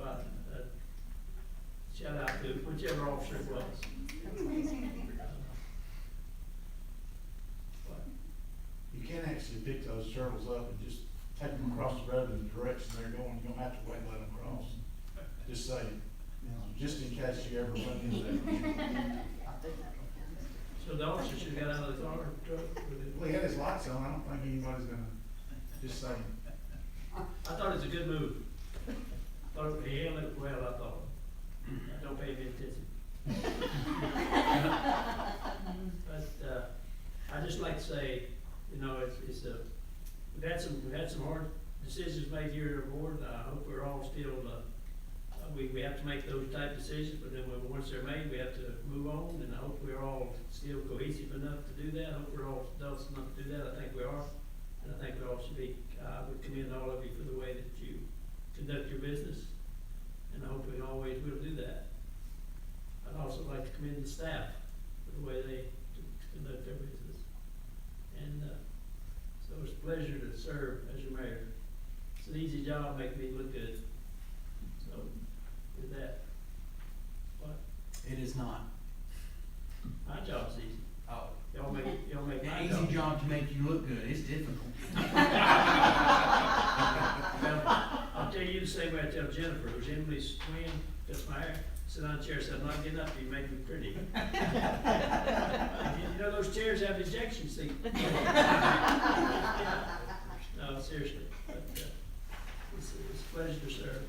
shout out to whichever officer it was. You can actually pick those turtles up and just take them across the road in the direction they're going. You don't have to wait and let them cross. Just saying, just in case you ever run into that. So the officer should have got out of the car, truck. Well, he had his lights on. I don't think anybody's gonna, just saying. I thought it was a good move. Thought he handled it well, I thought. I don't pay any attention. But, I just like to say, you know, we've had some hard decisions made here at our board. I hope we're all still, we have to make those type decisions, but then once they're made, we have to move on, and I hope we're all still cohesive enough to do that. I hope we're all adults enough to do that. I think we are. And I think we all should be, I would commend all of you for the way that you conduct your business, and I hope we always will do that. I'd also like to commend the staff for the way they conduct their business. And so it's a pleasure to serve as your mayor. It's an easy job, making me look good. So with that, what? It is not. My job's easy. Oh. Y'all make An my easy job to make you look good. It's difficult. Well, I'll tell you the same way I tell Jennifer, who's Emily's twin, that's my hair. Sit on a chair, said, I'm not getting up, you make me pretty. You know, those chairs have ejection seats. No, seriously, but, it's a pleasure to serve.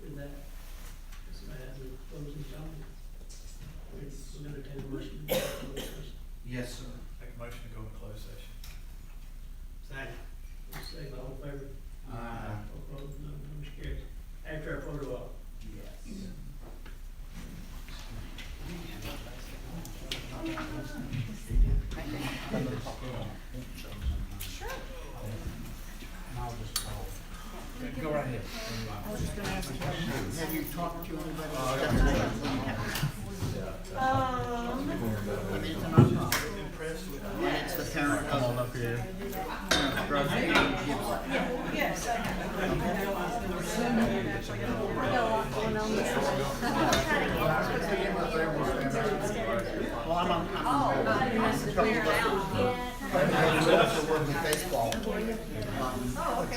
With that, somebody has a closing comment. We're gonna take a motion. Yes, sir. Make a motion to go into closed session. Second. Second, all in favor? Aye. All opposed, no, motion carries. After our photo op. Yes. Sure. And I'll just call.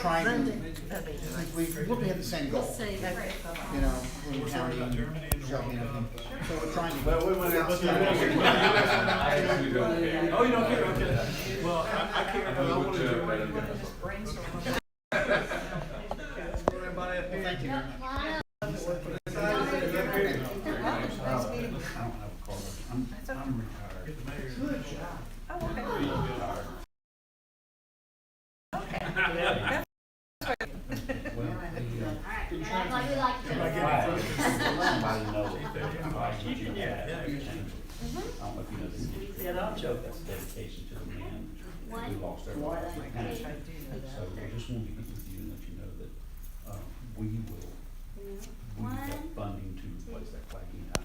trying to, I think we're looking at the same goal. You know, William County, Shell, so we're trying to. Well, wait, I actually don't care. Oh, you don't care, okay. Well, I care, but I wanna do Well, everybody up here. Thank you very much. I don't have a car. I'm retired. Get the mayor. That's why we like to. Somebody knows that they're inviting you to that. I don't know if you know this. Yeah, I'll joke, that's dedication to the man who lost their life. So I just wanted to get with you and let you know that, we will, we have funding to replace that flag.